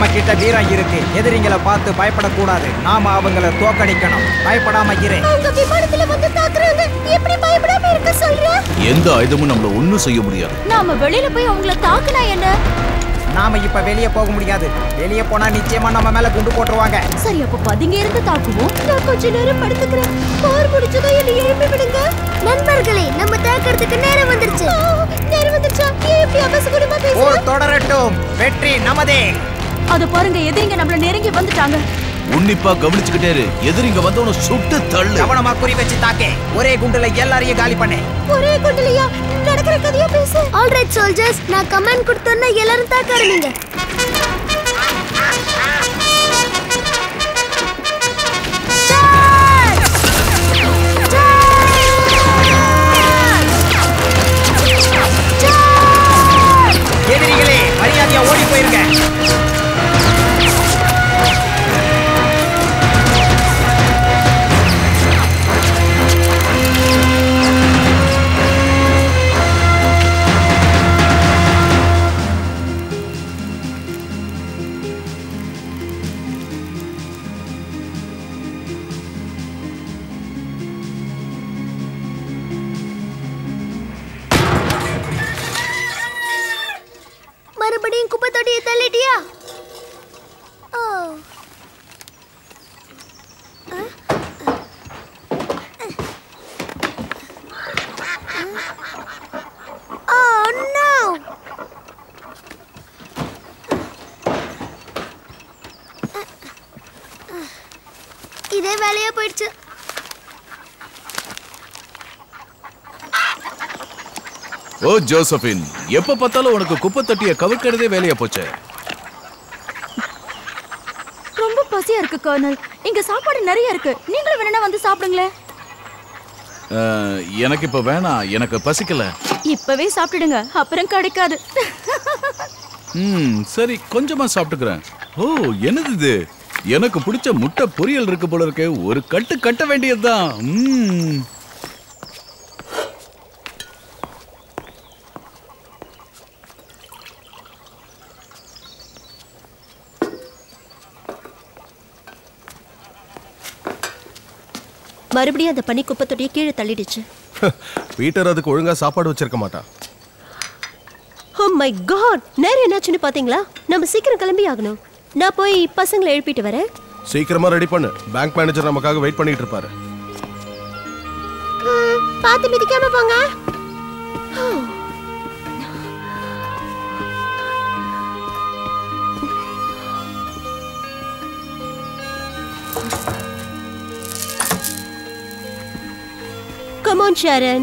நம்ம கிட்ட வீரம் இருக்கு. எதிரிங்களை பார்த்து பயப்படக்கூடாது. நாம அவங்கள தோக்கடிக்கணும். பயப்படாம இரு. அவங்க விமானத்துல வந்து தாக்குறாங்க. எப்படி பயப்படாம இருக்க சொல்ற? எந்த ஆயுதமும் நம்மள ஒண்ணும் செய்ய முடியாது. நாம வெளியில போய் அவங்கள தாக்குனா என்ன? நாம இப்ப வெளியே போக முடியாது. வெளியே போனா நிச்சயமா நம்ம மேல குண்டு போட்டுருவாங்க. சரி, அப்ப பதுங்க இருந்து தாக்குவோம். நான் கொஞ்ச நேரம் படுத்துக்கிறேன். போர் முடிச்சதோ என்னை எழுப்பி விடுங்க. நண்பர்களே, நம்ம தாக்குறதுக்கு நேரம் வந்துருச்சு. நேரம் வந்துருச்சா? எப்படி அவசரமா பேசுற? போர் தொடரட்டும். வெற்றி நமதே. அத பாருங்க, எதிரிங்க நம்மள நெருங்கி வந்துட்டாங்க. உன்னிப்பா கவனிச்சுக்கிட்டே இரு. எதிரிங்க வந்தவன சுட்டு தள்ளு. கவனமா குறி வச்சு தாக்கே. ஒரே குண்டுல எல்லாரையும் காலி பண்ணு. ஒரே குண்டுலையா? நடக்கிற கதையா பேசு. ஆல் ரைட் சோல்ஜர்ஸ், நான் கமாண்ட் கொடுத்தேன்னா எல்லாரும் தாக்க ஆரம்பிங்க. எதிரிகளே, மரியாதையா ஓடி போயிருங்க. மறுபடியும் குப்பை தொட்டியை தள்ளிட்டியா? இதே வேலையா போயிடுச்சு. ஓ ஜோசபின், எப்ப பார்த்தாலும் உனக்கு குப்பை தொட்டிய கவிக்கிறதே வேலையா போச்சு. ரொம்ப பசியா இருக்கு கர்னல். இங்க சாப்பாடு நிறைய இருக்கு. நீங்களும் வேணா வந்து சாப்பிடுங்களேன். எனக்கு இப்ப வேணாம். எனக்கு பசிக்கல. இப்பவே சாப்பிடுங்க, அப்புறம் கிடைக்காது. சரி, கொஞ்சமா சாப்பிட்டுக்கிறேன். ஓ, என்னது இது? எனக்கு பிடிச்ச முட்டை பொரியல் இருக்கு போல இருக்கு. ஒரு கட்டு கட்ட வேண்டியதுதான். மறுபடியும் அந்த பனி குப்பை தொட்டியை கீழே தள்ளிடுச்சு. பீட்டர் அதுக்கு ஒழுங்கா சாப்பாடு வச்சிருக்க மாட்டான். ஓ மை காட், நேரம் என்னாச்சுன்னு பாத்தீங்களா? நம்ம சீக்கிரம் கிளம்பி ஆகணும். நான் போய் பசங்களை எழுப்பிட்டு வரேன். சீக்கிரமா ரெடி பண்ணு. பேங்க் மேனேஜர் நமக்காக வெயிட் பண்ணிட்டு இருப்பாரு. பாத்து மிதிக்காம போங்க. Come on, Sharon.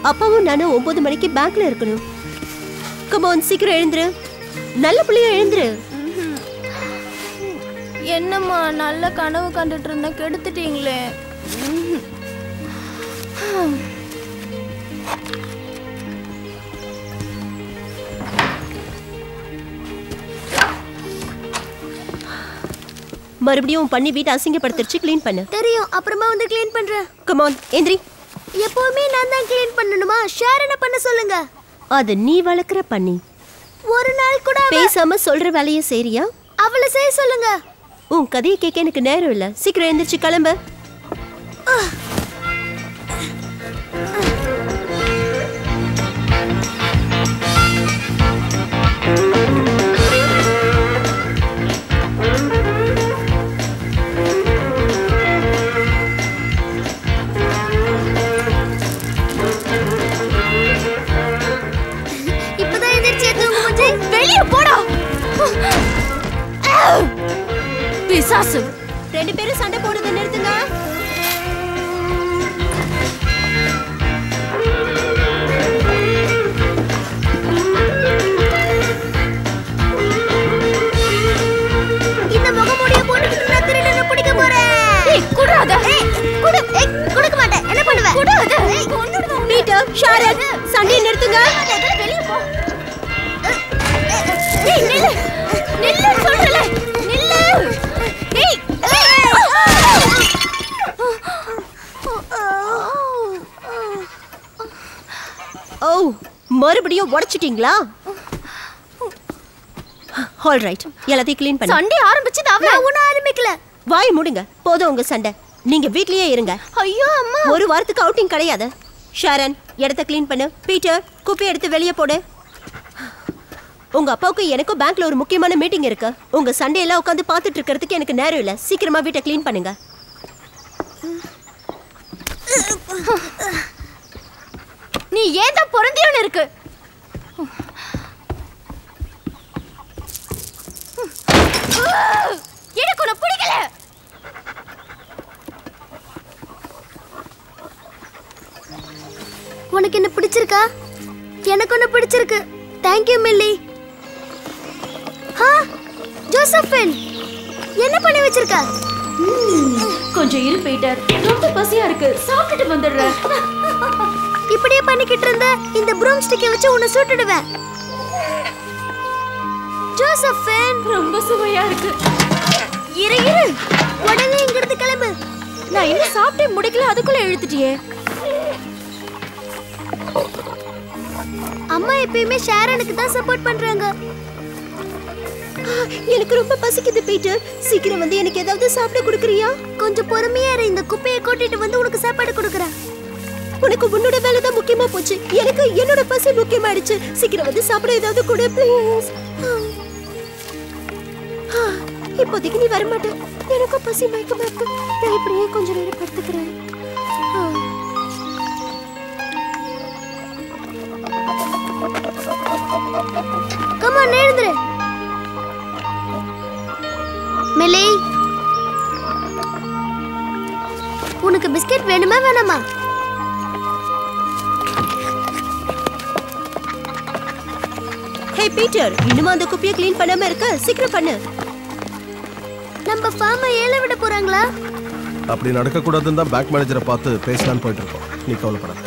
அப்பாவும் நானும் 9 மணிக்கு பேங்க்ல இருக்கணும். Come on, சீக்கிரம் எழுந்துரு. நல்ல புள்ளையா எழுந்துரு. என்னம்மா, நல்ல கனவு கண்டுட்டு இருந்த, கெடுத்துட்டீங்களே. மறுபடியும் பண்ணி வீட்டை அசிங்கப்படுத்திருச்சு. க்ளீன் பண்ணு. தெரியும், அப்புறமா வந்து க்ளீன் பண்றேன். கம் ஆன், எந்திரி. எப்பவுமே நான் தான் க்ளீன் பண்ணணுமா? ஷேரனை பண்ண சொல்லுங்க. அது நீ வளர்க்குற பண்ணி. ஒரு நாள் கூட பேசாம சொல்ற வேலையை செய்றியா? அவளை செய்ய சொல்லுங்க. உன் கதையை கேட்க எனக்கு நேரம் இல்ல. சீக்கிரம் எந்திரிச்சு கிளம்பு. இப்பதான் எந்திரிச்சு தூங்கு. வெளியே போடா பிசாசு. 2 பேரும் சண்டை போடுறதை நிறுத்துங்க. இந்த முகமூடிய போட்டுக்கிட்டு நான் திருடனை பிடிக்க போறேன். குடுறாத. கொடுக்க மாட்டேன். என்ன பண்ணுவ? குடுறாத. பீட்டர், ஷாரன், சண்டையை நிறுத்துங்க. வெளியே போ. நில்லு நில்லு சொல்றல. நில்லு. டேய். ஓ, மறுபடியும் உடைச்சிட்டீங்களா? ஆல் ரைட், எல்லாத்தையும் க்ளீன் பண்ணு. சண்டே ஆரம்பிச்சது அவ. நான் ஒண்ணு ஆரம்பிக்கல. வாய் மூடுங்க, போதும் உங்க சண்டை. நீங்க வீட்லயே இருங்க. ஐயோ அம்மா, ஒரு வாரத்துக்கு அவுட்டிங் கிடையாது. ஷாரன், இடத்த க்ளீன் பண்ணு. பீட்டர், குப்பை எடுத்து வெளியே போடு. உங்க அப்பாவுக்கு எனக்கும் பேங்க்ல ஒரு முக்கியமான மீட்டிங் இருக்கு. உங்க சண்டே எல்லாம் உட்காந்து பார்த்துட்டு இருக்கிறதுக்கு எனக்கு நேரம் இல்ல. சீக்கிரமா வீட்டை க்ளீன் பண்ணுங்க. நீ ஏன் தான் பிறந்தியோன்னு இருக்கு. எனக்கு உன்னை பிடிக்கல. உனக்கு என்ன பிடிச்சிருக்கா? எனக்கு ஒன்னு பிடிச்சிருக்கு. Thank you milli. ஜோசப்பின், என்ன பண்ணி வச்சிருக்க? கொஞ்சம் இரு பீட்டர், ரொம்ப பசியா இருக்கு, சாப்பிட்டுட்டு வந்துடுறேன். இப்படியே பண்ணிக்கிட்டு இருந்த இந்த ப்ரூம் ஸ்டிக்கை வச்சு உன்னை சுட்டுடுவேன். ஜோசப்பின், ரொம்ப சுவையா இருக்கு. இரு உடனே இங்கிருந்து கிளம்பு. நான் இன்னும் சாப்பிட்டே முடிக்கல, அதுக்குள்ள இழுத்துட்டியே. அம்மா எப்பயுமே ஷாரனுக்கு தான் சப்போர்ட் பண்றாங்க. எனக்கு ரொம்ப பசிக்குது பீட்டர், சீக்கிரம் வந்து எனக்கு ஏதாவது சாப்பிட கொடுக்குறியா? கொஞ்சம் பொறுமையா இரு, இந்த குப்பையை கூட்டிட்டு வந்து உனக்கு சாப்பாடு கொடுக்குறேன். உனக்கு உன்னோட வேலை தான் முக்கியமா போச்சு, எனக்கு என்னோட பசி முக்கியமாயிடுச்சு. சீக்கிரம் வந்து சாப்பிட ஏதாவது கொடு ப்ளீஸ். இப்போதைக்கு நீ வரமாட்ட, எனக்கும் பசி மயக்கமா இருக்கு. நான் இப்படியே கொஞ்ச நேரம் படுத்துக்கிறேன். கம் ஆன், எழுந்துரு. மில்லி, உனக்கு பிஸ்கட் வேணுமா வேணாமா? ஹே பீட்டர், இன்னும் அந்த குப்பையை க்ளீன் பண்ணாம இருக்க? சீக்கிரம் பண்ணு. நம்ம ஃபார்மை ஏல விட போறாங்களா? அப்படி நடக்க கூடாதுன்னு தான் பேங்க் மேனேஜரை பார்த்து பேசலான்னு போயிட்டு இருக்கோம். நீ கவலைப்படாத.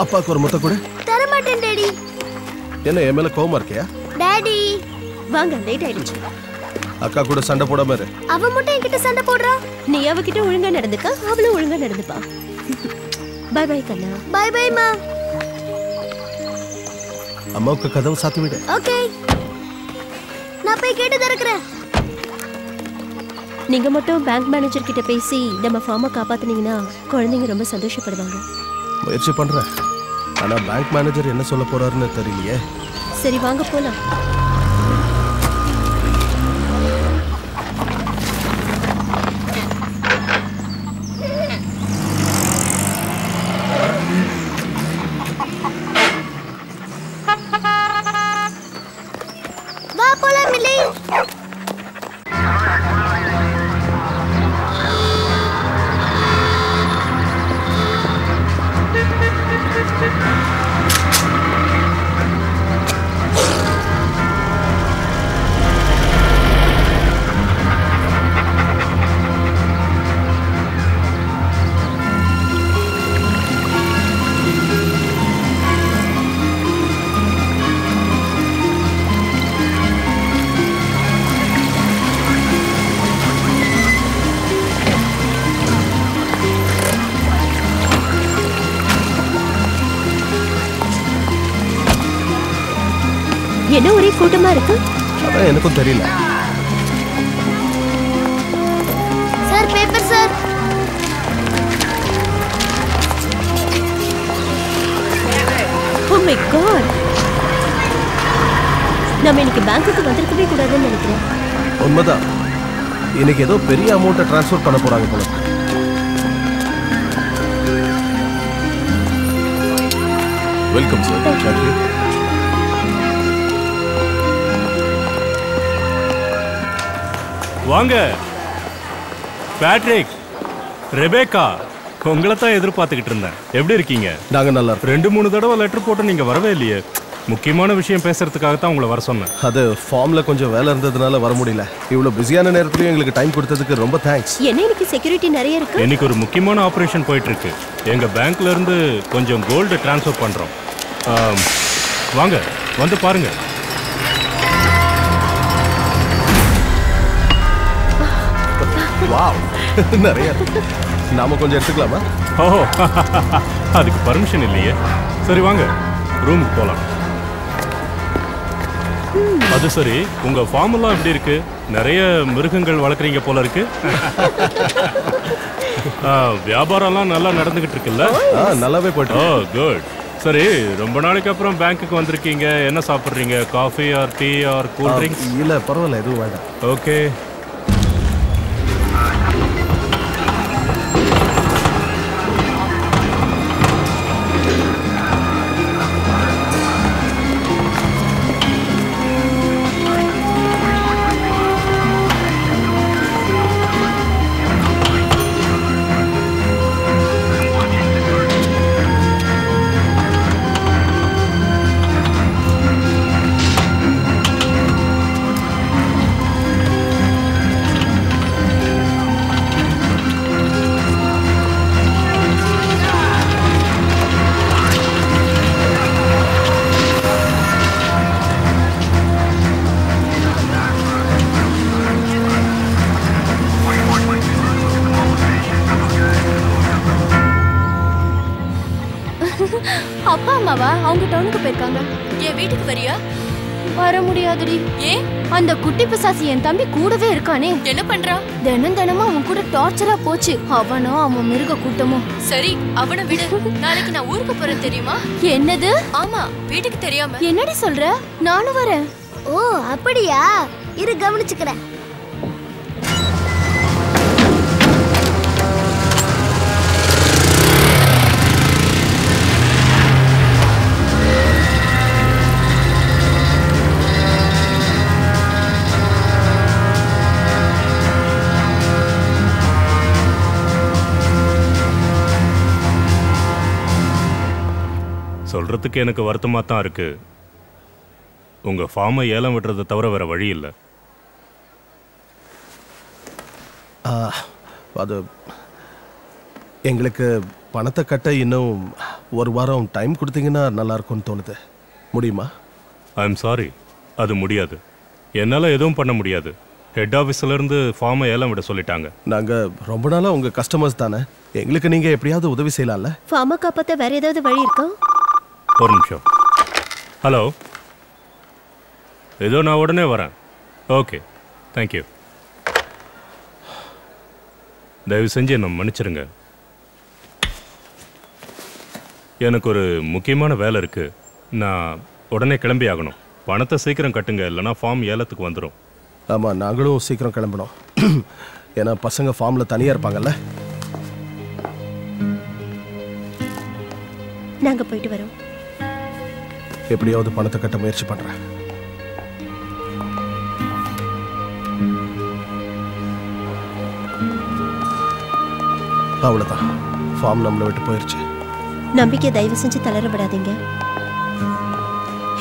அப்பாவுக்கு ஒரு முத்த கூட தர மாட்டேன் டாடி. என்ன என் மேல கோவமா இருக்கியா? டாடி வாங்க, லேட் ஆயிடுச்சு. அக்கா கூட சண்டை போடாம இரு. அவ மட்டும் என்கிட்ட சண்டை போடுறா. நீ அவகிட்ட ஒழுங்கா நடந்துக்க, அவளும் ஒழுங்கா நடந்துப்பா. பை பை கண்ணா. பை பை மா. அம்மாவுக்கு கதவு சாத்தி விடு. ஓகே, நான் போய் கேட்டு திறக்கிறேன். நீங்க மட்டும் பேங்க் மேனேஜர் கிட்ட பேசி நம்ம ஃபார்மை காப்பாத்துனீங்கன்னா குழந்தைங்க ரொம்ப சந்தோஷப்படுவாங்க. முயற்சி பண்றேன், ஆனா பேங்க் மேனேஜர் என்ன சொல்ல போறாருன்னு தெரியலையே. சரி வாங்க போலாம். வா போலாம் மில்லி. என்ன ஒரே கூட்டமா இருக்கு? அதான் எனக்கும் தெரியல. Sir, paper sir. Oh my God, நம்ம இன்னைக்கு பேங்க்குக்கு வந்திருக்கவே கூடாதுன்னு நினைக்கிறேன். உண்மைதான், இன்னைக்கு ஏதோ பெரிய அமௌண்ட்டை டிரான்ஸ்ஃபர் பண்ண போறாங்க போல. Welcome sir. தேங்க்யூ. வாங்க பேட்ரிக், ரெபேக்கா, உங்களை தான் எதிர்பார்த்துக்கிட்டு இருந்தேன். எப்படி இருக்கீங்க? நாங்க நல்லா இருக்கோம். 2-3 தடவை லெட்டர் போட்டு நீங்க வரவே இல்லையே. முக்கியமான விஷயம் பேசுறதுக்காக தான் உங்களை வர சொன்னேன். அது ஃபார்ம்ல கொஞ்சம் வேலை இருந்ததுனால வர முடியல. இவ்வளவு பிஸியான நேரத்துலயும் எங்களுக்கு டைம் கொடுத்ததுக்கு ரொம்ப தேங்க்ஸ். என்ன இன்னைக்கு செக்யூரிட்டி நிறைய இருக்கு? இன்னைக்கு ஒரு முக்கியமான ஆபரேஷன் போயிட்டு இருக்கு. எங்க பேங்க்ல இருந்து கொஞ்சம் கோல்டு டிரான்ஸ்ஃபர் பண்றோம். வாங்க வந்து பாருங்க. வாவ், நிறைய இருக்கு. நாம கொஞ்சம் எடுத்துக்கலாமா? ஓ, அதுக்கு பர்மிஷன் இல்லையே. சரி வாங்க ரூமுக்கு போலாம். அது சரி, உங்க ஃபார்ம் எல்லாம் எப்படி இருக்கு? நிறைய மிருகங்கள் வளர்க்குறீங்க போல இருக்கு. வியாபாரம்லாம் நல்லா நடந்துகிட்டு இருக்குல்ல? நல்லாவே போயிட்டு. Oh good. சரி, ரொம்ப நாளைக்கு அப்புறம் பேங்க்குக்கு வந்திருக்கீங்க. என்ன சாப்பிட்றீங்க? Coffee or tea or cool drinks? இல்லை பரவாயில்ல, எதுவும் வேண்டாம். ஓகே. அப்பா அம்மாவா அவங்க டவுனுக்கு போயிருக்காங்க. என் வீட்டுக்கு வரியா? வர முடியாதுடி. ஏன்? அந்த குட்டி பிசாசு என் தம்பி கூடவே இருக்கானே. என்ன பண்றான்? தினமும் அவன் கூட டார்ச்சரா போச்சு. அவனோ அவன் மிருக கூட்டமோ. சரி, அவனை விடு. நாளைக்கு நான் ஊருக்கு போறேன், தெரியுமா? என்னது? ஆமா, வீட்டுக்கு தெரியாம. என்னடி சொல்ற? நானும் வரேன். ஓ அப்படியா? இரு கவனிச்சுக்கிறேன். சொல்றதுக்கு எனக்கு வருத்தமாக தான் இருக்கு. உங்க ஃபார்மை ஏலம் விடுறதை தவிர வேற வழி இல்லை. அது எங்களுக்கு பணத்தை கட்ட இன்னும் ஒரு வாரம் டைம் கொடுத்தீங்கன்னா நல்லா இருக்கும்னு தோணுது. முடியுமா? ஐ எம் சாரி, அது முடியாது. என்னால் எதுவும் பண்ண முடியாது. ஹெட் ஆஃபீஸ்லேருந்து ஃபார்மை ஏலம் விட சொல்லிட்டாங்க. நாங்கள் ரொம்ப நாளாக உங்கள் கஸ்டமர்ஸ் தானே, எங்களுக்கு நீங்கள் எப்படியாவது உதவி செய்யலாம்ல? ஃபார்மை காப்பாற்ற வேற ஏதாவது வழி இருக்கா? ஒரு நிமிஷம். ஹலோ, ஏதோ நான் உடனே வரேன். Okay, thank you. தயவு செஞ்சு என்னை மன்னிச்சிருங்க. எனக்கு ஒரு முக்கியமான வேலை இருக்கு. நான் உடனே கிளம்பி ஆகணும். பணத்தை சீக்கிரம் கட்டுங்க, இல்லைனா ஃபார்ம் ஏலத்துக்கு வந்துடும். ஆமாம், நாங்களும் சீக்கிரம் கிளம்பணும். ஏன்னா பசங்க ஃபார்மில் தனியாக இருப்பாங்கல்ல. நாங்கள் போயிட்டு வரோம். எப்படியாவது பணத்தை கட்ட முயற்சி பண்ணுறேன். அவ்வளோதான், ஃபார்ம் நம்மளை விட்டு போயிடுச்சு. நம்பிக்கை தயவு செஞ்சு தளர விடாதீங்க.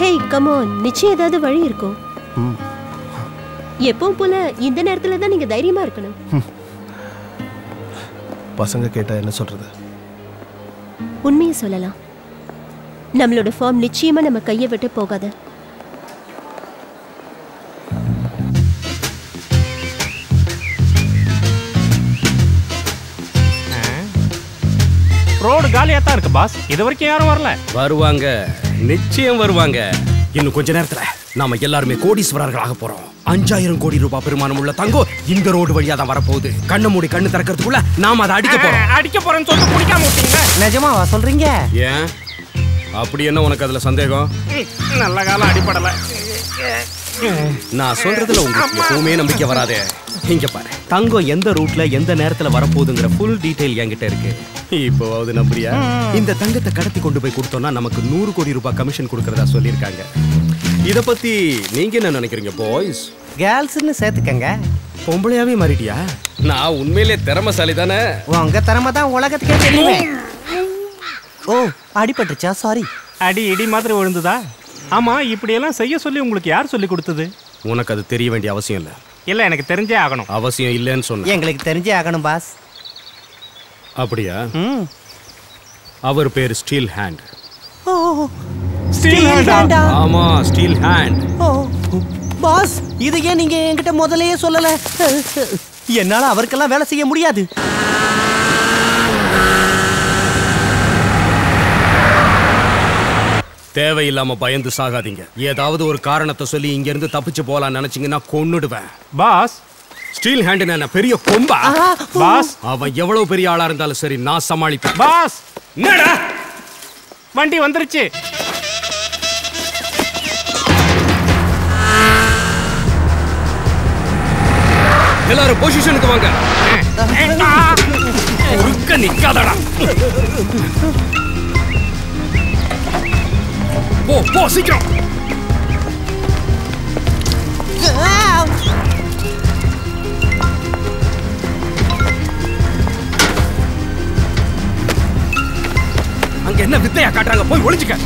ஹே கம் ஆன், நிச்சயம் ஏதாவது வழி இருக்கும். எப்பவும் போல இந்த நேரத்துல தான் நீங்க தைரியமா இருக்கணும். பசங்க கேட்டா என்ன சொல்றது? உண்மையை சொல்லலாம். நம்மளோட ஃபார்ம் நிச்சயமா நம்ம கையை விட்டு போகாது. ரோடு காலியா தான் இருக்கு பாஸ். இது வரைக்கும் யாரும் வரல. வருவாங்க, நிச்சயம் வருவாங்க. இன்னும் கொஞ்ச நேரத்துல நாம எல்லாருமே கோடீஸ்வரர்களாக போறோம். 5000 கோடி ரூபாய் பெருமானம் உள்ள தங்கம் இந்த ரோடு வழியா தான் வரப்போகுது. கண்ணை மூடி கண்ணு திறக்கிறதுக்குள்ள நாம அதை அடிக்க போறோம்னு சொல்லிட்டு பிடிக்காம விட்டீங்க. நிஜமாவா சொல்றீங்க? ஏன் அப்படி என்ன உனக்கு அதுல சந்தேகம்? நல்ல காலம் அடிப்படல. நான் சொல்றதுல உங்களுக்கு எப்பவுமே நம்பிக்கை வராதே. இங்க பாரு, தங்கம் எந்த ரூட்ல எந்த நேரத்துல வரப்போகுதுங்கிற ஃபுல் டீடைல் என்கிட்ட இருக்கு. இப்போவாவது நம்புறியா? இந்த தங்கத்தை கடத்தி கொண்டு போய் கொடுத்தோம்னா நமக்கு 100 கோடி ரூபாய் கமிஷன் கொடுக்கறதா சொல்லியிருக்காங்க. இத பத்தி நீங்க என்ன நினைக்கிறீங்க பாய்ஸ்? கேர்ள்ஸ்னு சேர்த்துக்கங்க. பொம்பளையாவே மாறிட்டியா? நான் உண்மையிலே திறமைசாலி தானே. உங்க திறமை தான் உலகத்துக்கே தெரியுமே. ஓ, அடிபட்டுச்சா? சாரி. அடி இடி மாதிரி விழுந்துதா? ஆமா, இப்படியெல்லாம் செய்ய சொல்லி உங்களுக்கு யார் சொல்லி கொடுத்தது? உனக்கு அது தெரிய வேண்டிய அவசியம் இல்லை. இல்ல, எனக்கு தெரிஞ்சே ஆகணும். அவசியம் இல்லைன்னு சொன்ன. எங்களுக்கு தெரிஞ்சே ஆகணும் பாஸ். அப்படியா? அவர் பேர் ஸ்டீல் ஹேண்ட். ஓ, ஸ்டீல் ஹேண்டா? ஆமா, ஸ்டீல் ஹேண்ட். ஓ பாஸ், இது ஏன் நீங்க என்கிட்ட முதல்லயே சொல்லல? என்னால அவருக்கெல்லாம் வேலை செய்ய முடியாது. தேவையில்லாம பயந்து சாகாதீங்க. ஏதாவது ஒரு காரணத்தை சொல்லி இங்க இருந்து தப்பிச்சு போலாம் நினைச்சீங்கன்னா கொன்னுடுவேன். பாஸ், ஸ்டீல் ஹேண்ட் என்ன பெரிய கொம்பா? பாஸ், அவன் எவ்வளவு பெரிய ஆளா இருந்தாலும் சரி நான் சமாளிப்பேன். பாஸ், என்னடா வண்டி வந்துருச்சு. எல்லாரும் பொசிஷனுக்கு வாங்க. குறுக்க நிக்காதடா. போ போ சீக்கிரம். அங்க என்ன வித்தையா காட்டுறாங்க? போய் ஒளிஞ்சுக்க.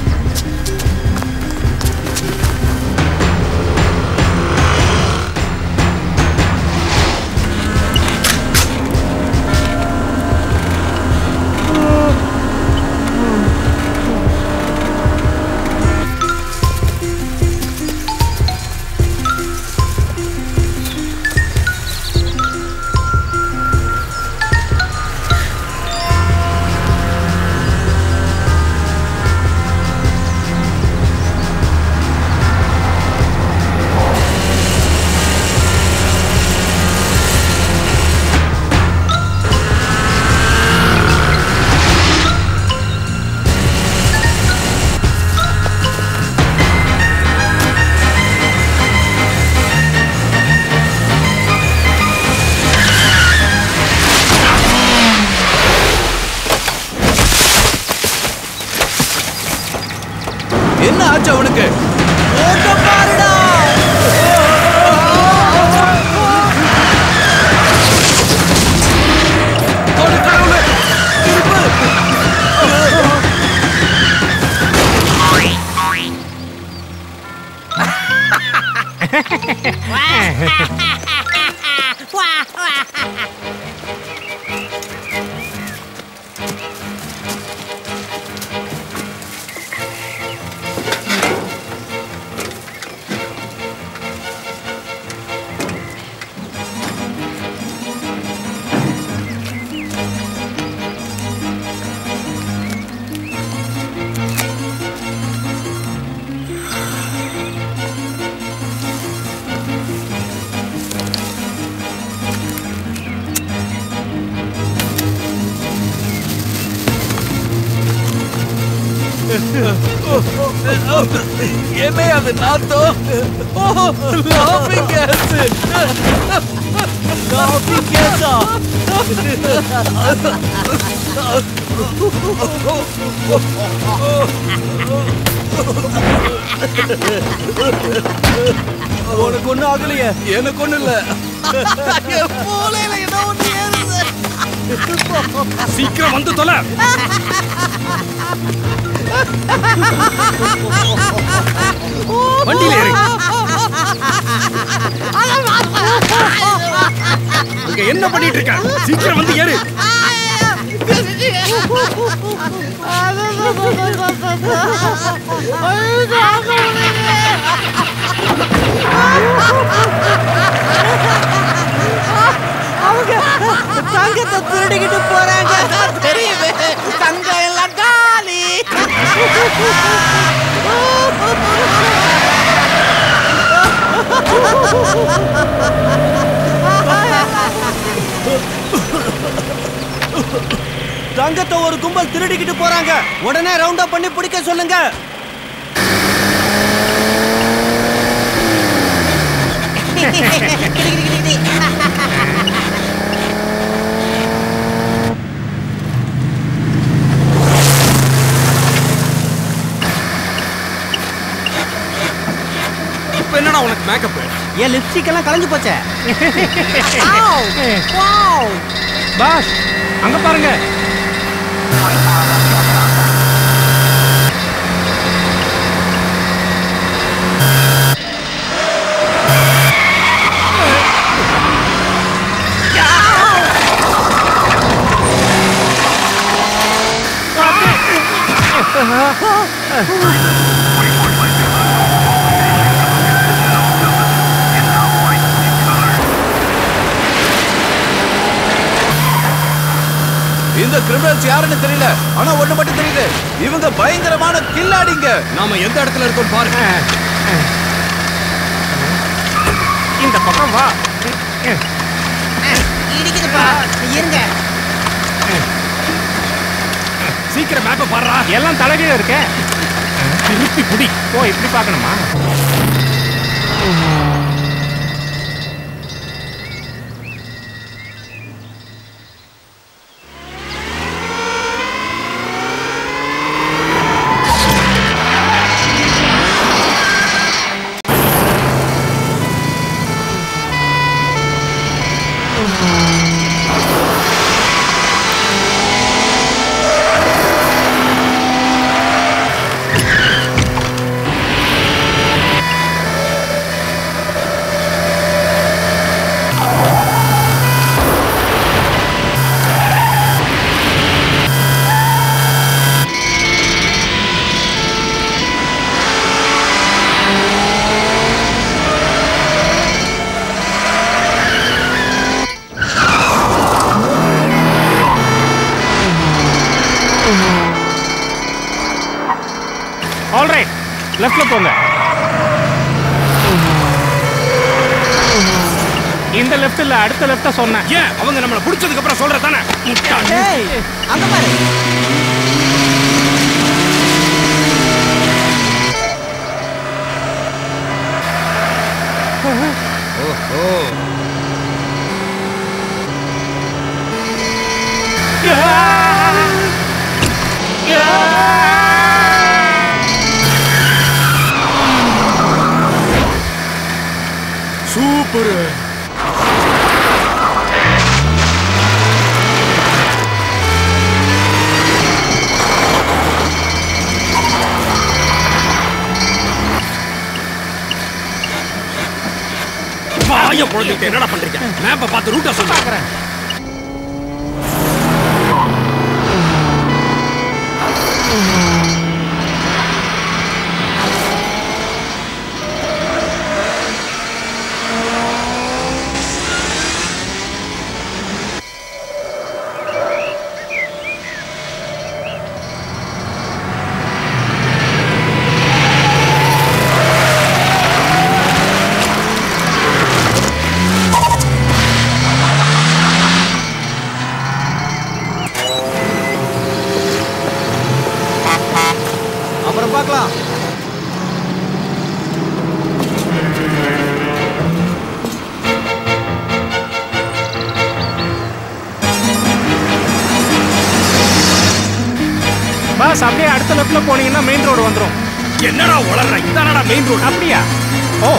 என்ன ஆச்சு அவனுக்கு? என்ன அது நாத்தம்? லாபிங் கேஸ். லாபிங் கேஸா? உனக்கு ஒண்ணும் ஆகலையே? எனக்கு ஒண்ணும் இல்ல. மூளையில ஏதோ ஒண்ணு ஏறுது. சீக்கிரம் வந்து தொலை. வண்டியில ஏறு. அங்க என்ன பண்ணிட்டு இருக்க? சீக்கிரம் வந்து ஏறு. அவங்க தங்கத்தை திருடிக்கிட்டு போறாங்க. தெரியுமே, தங்கம் எல்லாம் காலி. தங்கத்தை ஒரு கும்பல் திருடிக்கிட்டு போறாங்க. உடனே ரவுண்ட் அப் பண்ணி பிடிக்க சொல்லுங்க. இப்ப என்னடா உனக்கு மேக்கப்? என் லிப்ஸ்டிக் எல்லாம் கலந்து போச்சே. பாஸ், அங்க பாருங்க. இந்த கிரிமினல்ஸ் யாருன்னு தெரியல, ஆனா ஒண்ணு மட்டும் தெரியுது, இவங்க பயங்கரமான கில்லாடிங்க. நாம எந்த இடத்துல இருக்கோம் பாருங்க. இந்த பக்கம் வா. இடிக்குதுப்பா, இருங்க. சீக்கிரம் மேப்பை பாடுறா. எல்லாம் தலைகீழ இருக்க. திருப்பி புடி. ஓ, இப்படி பார்க்கணுமா? ஆல்ரைட், லெஃப்ட்ல போங்க. இந்த லெஃப்ட் இல்ல, அடுத்த லெஃப்ட்ட சொன்னேன். ஏன் அவங்க நம்மள புடிச்சதுக்கு அப்புறம் சொல்ற தானே? ஏய், அங்க பாரு. ஓஹோ. சூப்பர். வாய பொழுதுட்டு என்னடா பண்றீங்க? மேப்பை பார்த்து ரூட்டை சொல்லுங்க. அப்புறம் பார்க்கலாம். பாஸ், அப்படியே அடுத்த லெஃப்ட்ல போனீங்கன்னா மெயின் ரோடு வந்துரும். என்னடா உளறற? இதானடா மெயின் ரோடு. அப்படியா? ஓ,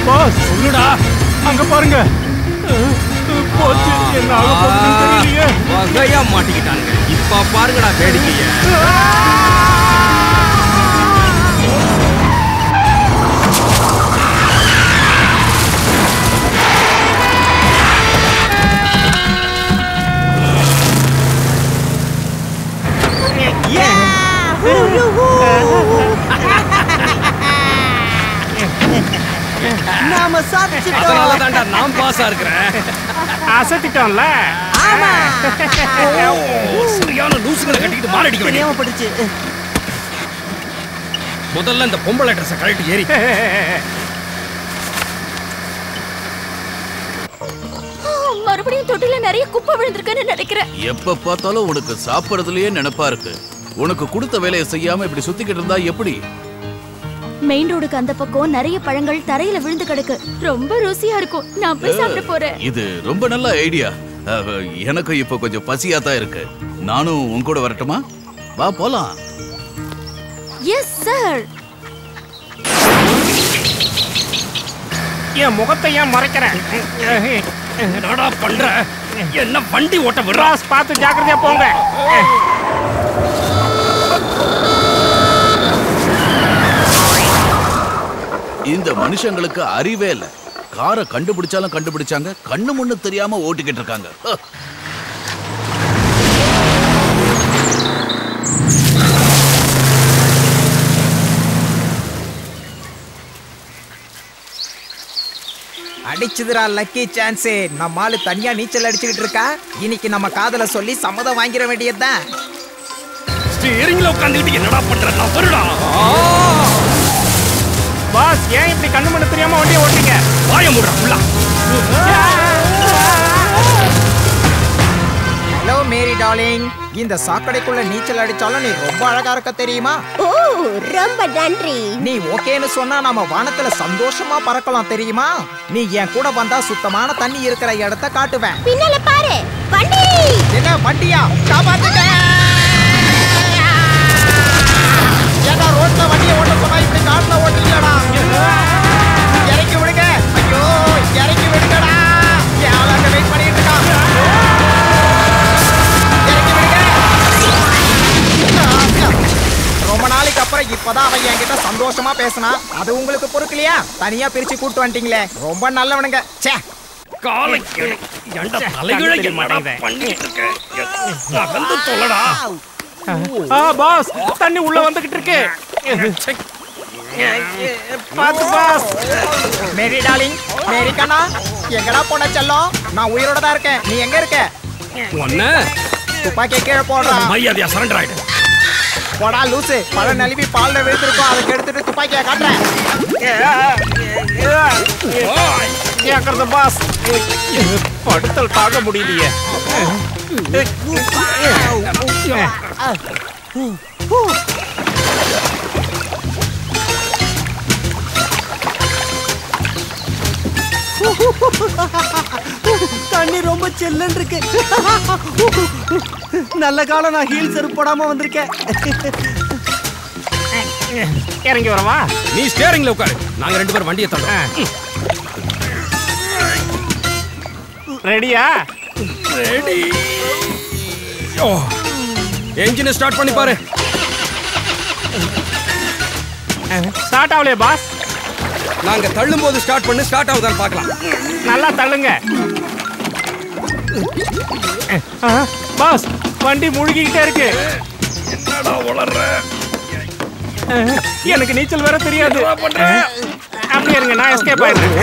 பாஸ் சொல்லுடா. அங்க பாருங்க. போச்சு, என்ன ஆக போகுதுன்னு தெரியலையே. வகையா மாட்டிக்கிட்டாங்க. இப்ப பாருங்கடா வேடிக்கைய. நாம சாதிச்சிட்டோம். அதனால தான்டா நான் பாஸா இருக்கிறேன். அசத்திட்டோம்ல. ஆமா. சரியான லூசுகளை கட்டிக்கிட்டு மாரடிக்க வேண்டிய தேவைப்பட்டுச்சு. முதல்ல இந்த பொம்பளை ட்ரெஸ்ஸை கழட்டி ஏறி நிறைய குப்பை விழுந்திருக்குன்னு நினைக்கிறேன். எப்ப பார்த்தாலும் உனக்கு சாப்பிடுறதுலயே நினைப்பா இருக்கு. உனக்கு கொடுத்த வேலையை செய்யாம இப்படி சுத்திக்கிட்டு இருந்தா எப்படி? மெயின் ரோடுக்கு அந்த பக்கம் நிறைய பழங்கள் தரையில விழுந்து கிடக்கு. ரொம்ப ருசியா இருக்கும். நான் போய் சாப்பிட போறேன். இது ரொம்ப நல்ல ஐடியா. எனக்கு இப்ப கொஞ்சம் பசியா தான் இருக்கு. நானும் உன் கூட வரட்டுமா? வா போலாம். Yes sir. என் முகத்தை ஏன் மறைக்கிறேன்? என்னடா பண்ற? என்ன வண்டி ஓட்ட விடுற? பாஸ் பார்த்து ஜாக்கிரதையா போங்க. இந்த மனுஷங்களுக்கு அறிவே இல்ல. காரை கண்டுபிடிச்சாலும் கண்டுபிடிச்சாங்க, கண்ணு முன்னு தெரியாம ஓட்டிக்கிட்டு இருக்காங்க. அடிச்சுதுரா லக்கி சான்ஸ். நம்ம ஆளு தனியா நீச்சல் அடிச்சுக்கிட்டு இருக்கா. இன்னைக்கு நம்ம காதல சொல்லி சம்மதம் வாங்கிட வேண்டியதுதான். ஸ்டீரிங்ல உட்கார்ந்துட்டு என்னடா பண்ற? நான் வருடா. பாஸ் ஏன் இப்படி கண்ணு மண்ணு தெரியாம வண்டியை ஓட்டுறீங்க? வாய மூடுறா புள்ள. Hello Mary darling. இந்த சாக்கடைக்குள்ள நீச்சல் அடிச்சாலும் நீ ரொம்ப அழகா இருக்க தெரியுமா? ஓ ரொம்ப நன்றி. நீ ஓகேன்னு சொன்னா நாம வானத்துல சந்தோஷமா பறக்கலாம் தெரியுமா? நீ என் கூட வந்தா சுத்தமான தண்ணி இருக்கிற இடத்த காட்டுவேன். பின்னால பாரு வண்டி. என்ன வண்டியா? காப்பாத்துங்க. ஏடா ரோட்ல வண்டியை ஓட்ட சொன்னா இப்படி காட்டுல ஓட்டுறீங்கடா. இறக்கி விடுங்க. ஐயோ இறக்கி விடுங்கடா. யாராவது வெயிட் பண்ணிட்டு இருக்கா? இறக்கி விடுங்க. ரொம்ப நாளைக்கு அப்புறம் இப்பதான் அவன் என்கிட்ட சந்தோஷமா பேசினா. அது உங்களுக்கு பொறுக்கலையா? தனியா பிரிச்சு கூட்டு வந்துட்டீங்களே. ரொம்ப நல்லவனுங்க. ச்சே காலைக்கு ஏண்டா தலைகீழ என்னடா பண்ணிட்டு இருக்க? நான் வந்து தொலைடா. பாஸ் தண்ணி உள்ள வந்துகிட்டு இருக்கு. பாத்து பாஸ். மேரி டார்லிங், மேரி கண்ணா, எங்கடா போன செல்லம்? நான் உயிரோட தான் இருக்கேன். நீ எங்க இருக்க? ஒண்ணு துப்பாக்கி கீழே போடுறா. மரியாதையா சரண்டர் ஆயிடு. போடா லூசு. பழ நழுவி பால்ல விழுந்திருக்கோம். அதை எடுத்துட்டு துப்பாக்கியா காட்டுறேன். ஏக்கறது பாஸ். படுத்தல் தாங்க முடியலையே. தண்ணி ரொம்ப சில்லுன்னு இருக்கு. நல்ல காலம் நான் ஹீல் செருப்பு போடாம வந்திருக்கேன். இறங்கி வரவா? நீ ஸ்டீரிங்ல உட்காரு. நாங்க ரெண்டு பேரும் வண்டியை தள்ளுறோம். ரெடியா? ரெடி. என்ஜினை ஸ்டார்ட் பண்ணி பாரு. ஸ்டார்ட் ஆகலையே பாஸ். நாங்க தள்ளும் போது ஸ்டார்ட் பண்ணி ஸ்டார்ட் ஆகுதான்னு பார்க்கலாம். நல்லா தள்ளுங்க பாஸ். வண்டி முழுகிக்கிட்டே இருக்கு. என்னடா உளற? எனக்கு நீச்சல் வேற தெரியாது. அப்படியே இருங்க, நான் எஸ்கேப் ஆயிடுறேன்.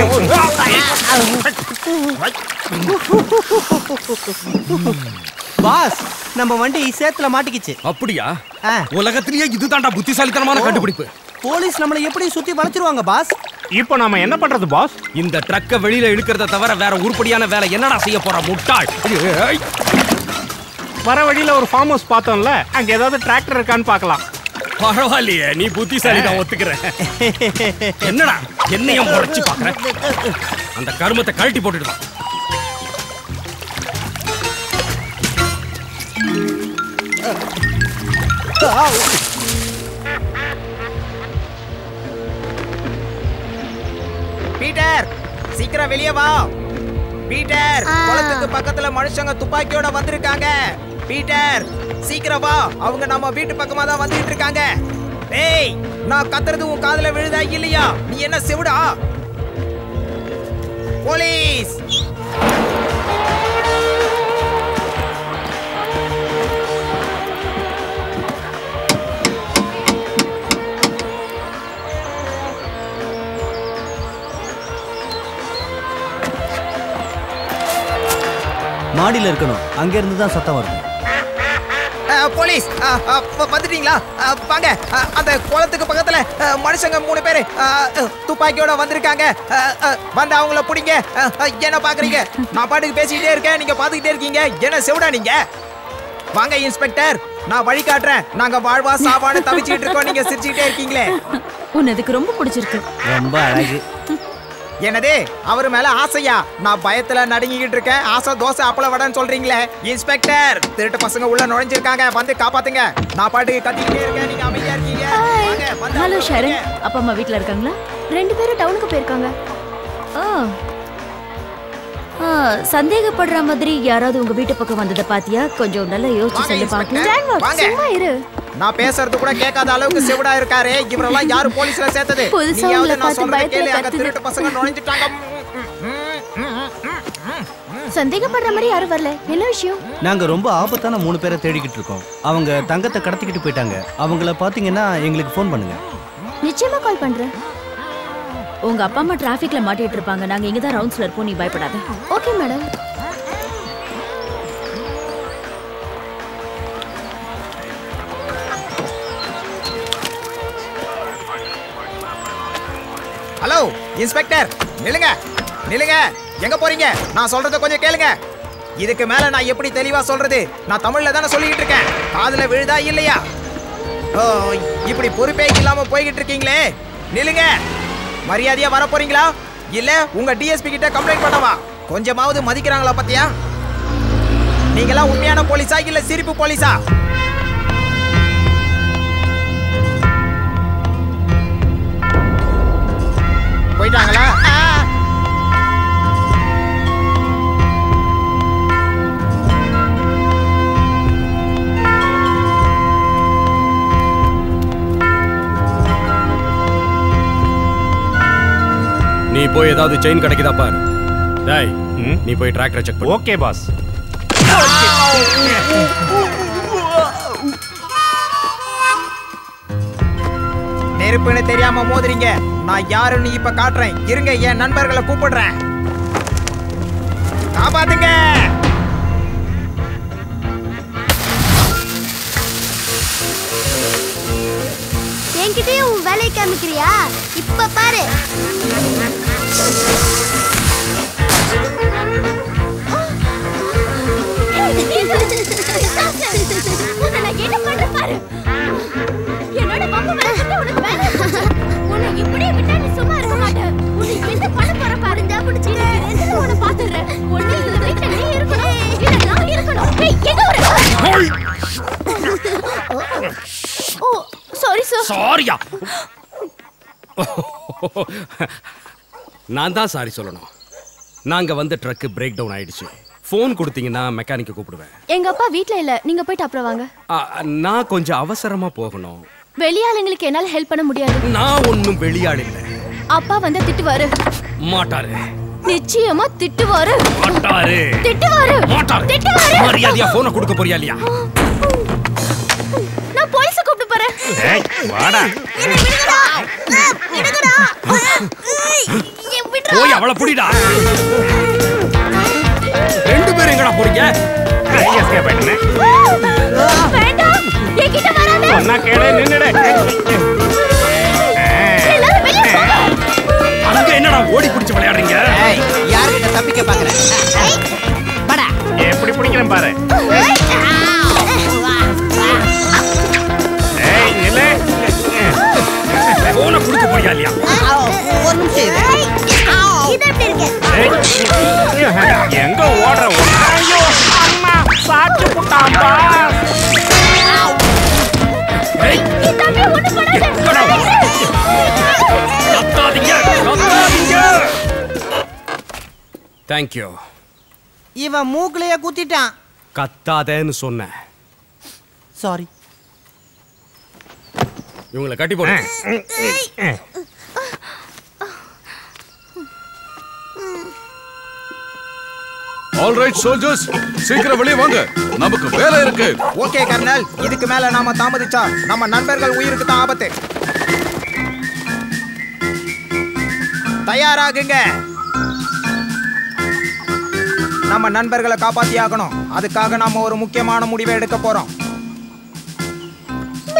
பாஸ் நம்ம வண்டி சேத்துல மாட்டிக்கிச்சு. அப்படியா? உலகத்திலேயே இதுதான்டா புத்திசாலித்தனமான கண்டுபிடிப்பு. போலீஸ் நம்மளை எப்படி சுத்தி வளைச்சிருவாங்க பாஸ். இப்போ நாம என்ன பண்றது பாஸ்? இந்த ட்ரக்க வெளியில இழுக்கிறத தவிர வேற உருப்படியான வேலை என்னடா செய்ய போற முட்டாள்? வர வழியில ஒரு ஃபார்ம் ஹவுஸ் பார்த்தோம்ல, அங்க ஏதாவது டிராக்டர் இருக்கான்னு பார்க்கலாம். பரவாயில்லையே, நீ புத்திசாலி தான் ஒத்துக்கிறேன். என்னடா என்னையும் முறைச்சு பாக்குற? அந்த கருமத்தை கழட்டி போட்டுடுவான். பீட்டர் சீக்கிரம் வெளியே வா. பீட்டர், குளத்துக்கு பக்கத்துல மனுஷங்க துப்பாக்கியோட வந்திருக்காங்க. பீட்டர் சீக்கிரம் வா. அவங்க நம்ம வீட்டு பக்கமா தான் வந்துட்டு இருக்காங்க. ஏய், நான் கத்துறது உன் காதுல விழுதா இல்லையா? நீ என்ன செவிடா? போலீஸ்! மாடியில் இருக்கணும். அங்க இருந்து தான் சத்தம் வருது. போலீஸ் வந்துட்டீங்களா? வாங்க. அந்த குளத்துக்கு பக்கத்துல மனுஷங்க 3 பேரு துப்பாக்கியோட வந்திருக்காங்க. வந்து அவங்கள பிடிங்க. என்ன பாக்குறீங்க? நான் பாட்டுக்கு பேசிக்கிட்டே இருக்கேன், நீங்க பாத்துக்கிட்டே இருக்கீங்க. என்ன செவிடா நீங்க? வாங்க இன்ஸ்பெக்டர், நான் வழி காட்டுறேன். நாங்க வாழ்வா சாவான்னு தவிச்சிட்டு இருக்கோம், நீங்க சிரிச்சுக்கிட்டே இருக்கீங்களே. உனக்கு ரொம்ப பிடிச்சிருக்கு. ரொம்ப அழகு. என்னது அவரு மேல ஆசையா? நான் பயத்துல நடுங்கிட்டு இருக்கேன். ஆசை தோசை அப்பள வடன்னு சொல்றீங்களே. இன்ஸ்பெக்டர், திருட்டு பசங்க உள்ள நுழைஞ்சிருக்காங்க, வந்து காப்பாத்துங்க. நான் பாட்டுக்கு கத்திக்கிட்டே இருக்கேன், நீங்க அமைதியா இருக்கீங்க. வாங்க, வந்து ஹலோ ஷரன், அப்பா அம்மா வீட்ல இருக்காங்களா? 2 பேரும் டவுனுக்கு போயிருக்காங்க. சந்தேகப்படுற மாதிரி யாராவது உங்க வீட்டு பக்கம் வந்தத பாத்தியா? கொஞ்சம் நல்லா யோசிச்சு சொல்லி பாக்கலாம். சும்மா இரு. நான் பேசுறது கூட கேட்காத அளவுக்கு செவிடா இருக்காரே. இவரெல்லாம் யாரு போலீஸ்ல சேர்த்தது? நீயாவது நான் சொல்றத கேளு. அங்க திருட்டு பசங்க நுழைஞ்சிட்டாங்க. சந்தேகப்படுற மாதிரி யாரும் வரல. என்ன விஷயம்? நாங்க ரொம்ப ஆபத்தான 3 பேரை தேடிக்கிட்டு இருக்கோம். அவங்க தங்கத்தை கடத்திக்கிட்டு போயிட்டாங்க. அவங்கள பாத்தீங்கன்னா எங்களுக்கு ஃபோன் பண்ணுங்க. நிச்சயமா கால் பண்றேன். உங்க அப்பா அம்மா டிராஃபிக்ல மாட்டிட்டு இருப்பாங்க. நாங்க இங்க தான் ரவுண்ட்ஸ்ல இருப்போம், நீ பயப்படாத. Okay madam. ஹலோ இன்ஸ்பெக்டர், நில்லுங்க நில்லுங்க. எங்க போறீங்க? நான் சொல்றத கொஞ்சம் கேளுங்க. இதுக்கு மேல நான் எப்படி தெளிவா சொல்றது? நான் தமிழ்ல தானே சொல்லிட்டு இருக்கேன். காதுல விழுதா இல்லையா? இப்படி பொறுப்பே இல்லாம போய்கிட்டு இருக்கீங்களே. நில்லுங்க. மரியாதையா வர போறீங்களா இல்ல உங்க டிஎஸ்பி கிட்ட கம்ப்ளைண்ட் பண்ணவா? கொஞ்சமாவது மதிக்கிறாங்களா பத்தியா? நீங்களா உண்மையான போலீஸா இல்ல சிரிப்பு போலீஸா? போயிட்டாங்களா? நீ போய் ஏதாவது செயின் கிடைக்குதா பாரு. டேய், நீ போய் டிராக்டரை செக் பண்ணு. Okay pass. நெருப்புன்னு தெரியாம மோதுறீங்க. நான் யாருன்னு இப்ப காட்டுறேன். இருங்க, என் நண்பர்களை கூப்பிடுறேன். காப்பாத்துங்க. என்கிட்டயும் உன் வேலையை காமிக்கிறியா? இப்ப பாரு. என்ன பண்ற பாரு. என்னோட பம்பு மேல உனக்கு வேலை போச்சு. உன்னை இப்படியே விட்டா நீ சும்மா இருக்க மாட்ட. உன்னை என்ன பண்ண போற பாரு. நான் பிடிச்சிட்டு உன்னை பாத்துறேன். உன்னை இந்த வீட்ல நீ இருக்கணும் இல்ல நான் இருக்கணும். ஏய், எங்க வர? ஓ சாரி சார். சாரியா? நான் தான் சாரி சொல்லணும். நாங்க வந்த ட்ரக் பிரேக் டவுன் ஆயிடுச்சு. ஃபோன் கொடுத்தீங்கன்னா மெக்கானிக்க கூப்பிடுவேன். எங்க அப்பா வீட்ல இல்ல, நீங்க போயிட்டு அப்புறம் வாங்க. நான் கொஞ்சம் அவசரமா போகணும். வெளியாளுங்களுக்கு என்னால ஹெல்ப் பண்ண முடியாது. நான் ஒன்னும் வெளியாள் இல்ல. அப்பா வந்து திட்டுவாரு. மாட்டாரு. நிச்சயமா திட்டுவாரு. மாட்டாரு. திட்டுவாரு. மாட்டாரு. திட்டுவாரு. மரியாதையா போனை கொடுக்க போறியா இல்லையா? நான் போலீஸ கூப்பிட்டு போறேன். ஏய், வாடா. போய் அவளை புடிடா. 2 பேரும் எங்கடா போறீங்க? எஸ்கேப் ஆயிட்டேன். வேண்டாம், என்கிட்ட வராத. சொன்னா கேளு, நின்னுடு. எல்லாரும் வெளிய போங்க. அங்க என்னடா ஓடி பிடிச்சு விளையாடுறீங்க? யாருக்கு தப்பிக்க பாக்குறேன்? படா. எப்படி பிடிக்கிறேன் பாரு. ஏய், நில்லு. போனை கொடுக்க போறியா இல்லையா? ஒரு நிமிஷம் இரு. இது எப்படி இருக்கு? எங்க ஓடுற? ஐயோ அம்மா, சாச்சு புட்டாம்பா. தம்பி ஒண்ணு பண்ணாத. கத்தாதீங்க, கத்தாதீங்க. Thank you. இவன் மூக்குலயே குத்திட்டான். கத்தாதேன்னு சொன்னேன். சாரி. இவங்களை கட்டி போடு. ஆல் ரைட் சோல்ஜர்ஸ், சீக்கிரம் வெளியே வாங்க, நமக்கு வேலை இருக்கு. ஓகே கர்னல், இதுக்கு மேல நாம தாமதிச்சா நம்ம நண்பர்கள் உயிருக்கு தான் ஆபத்து. தயாராகுங்க. நம்ம நண்பர்களை காப்பாத்தி ஆகணும். அதுக்காக நாம ஒரு முக்கியமான முடிவை எடுக்க போறோம்.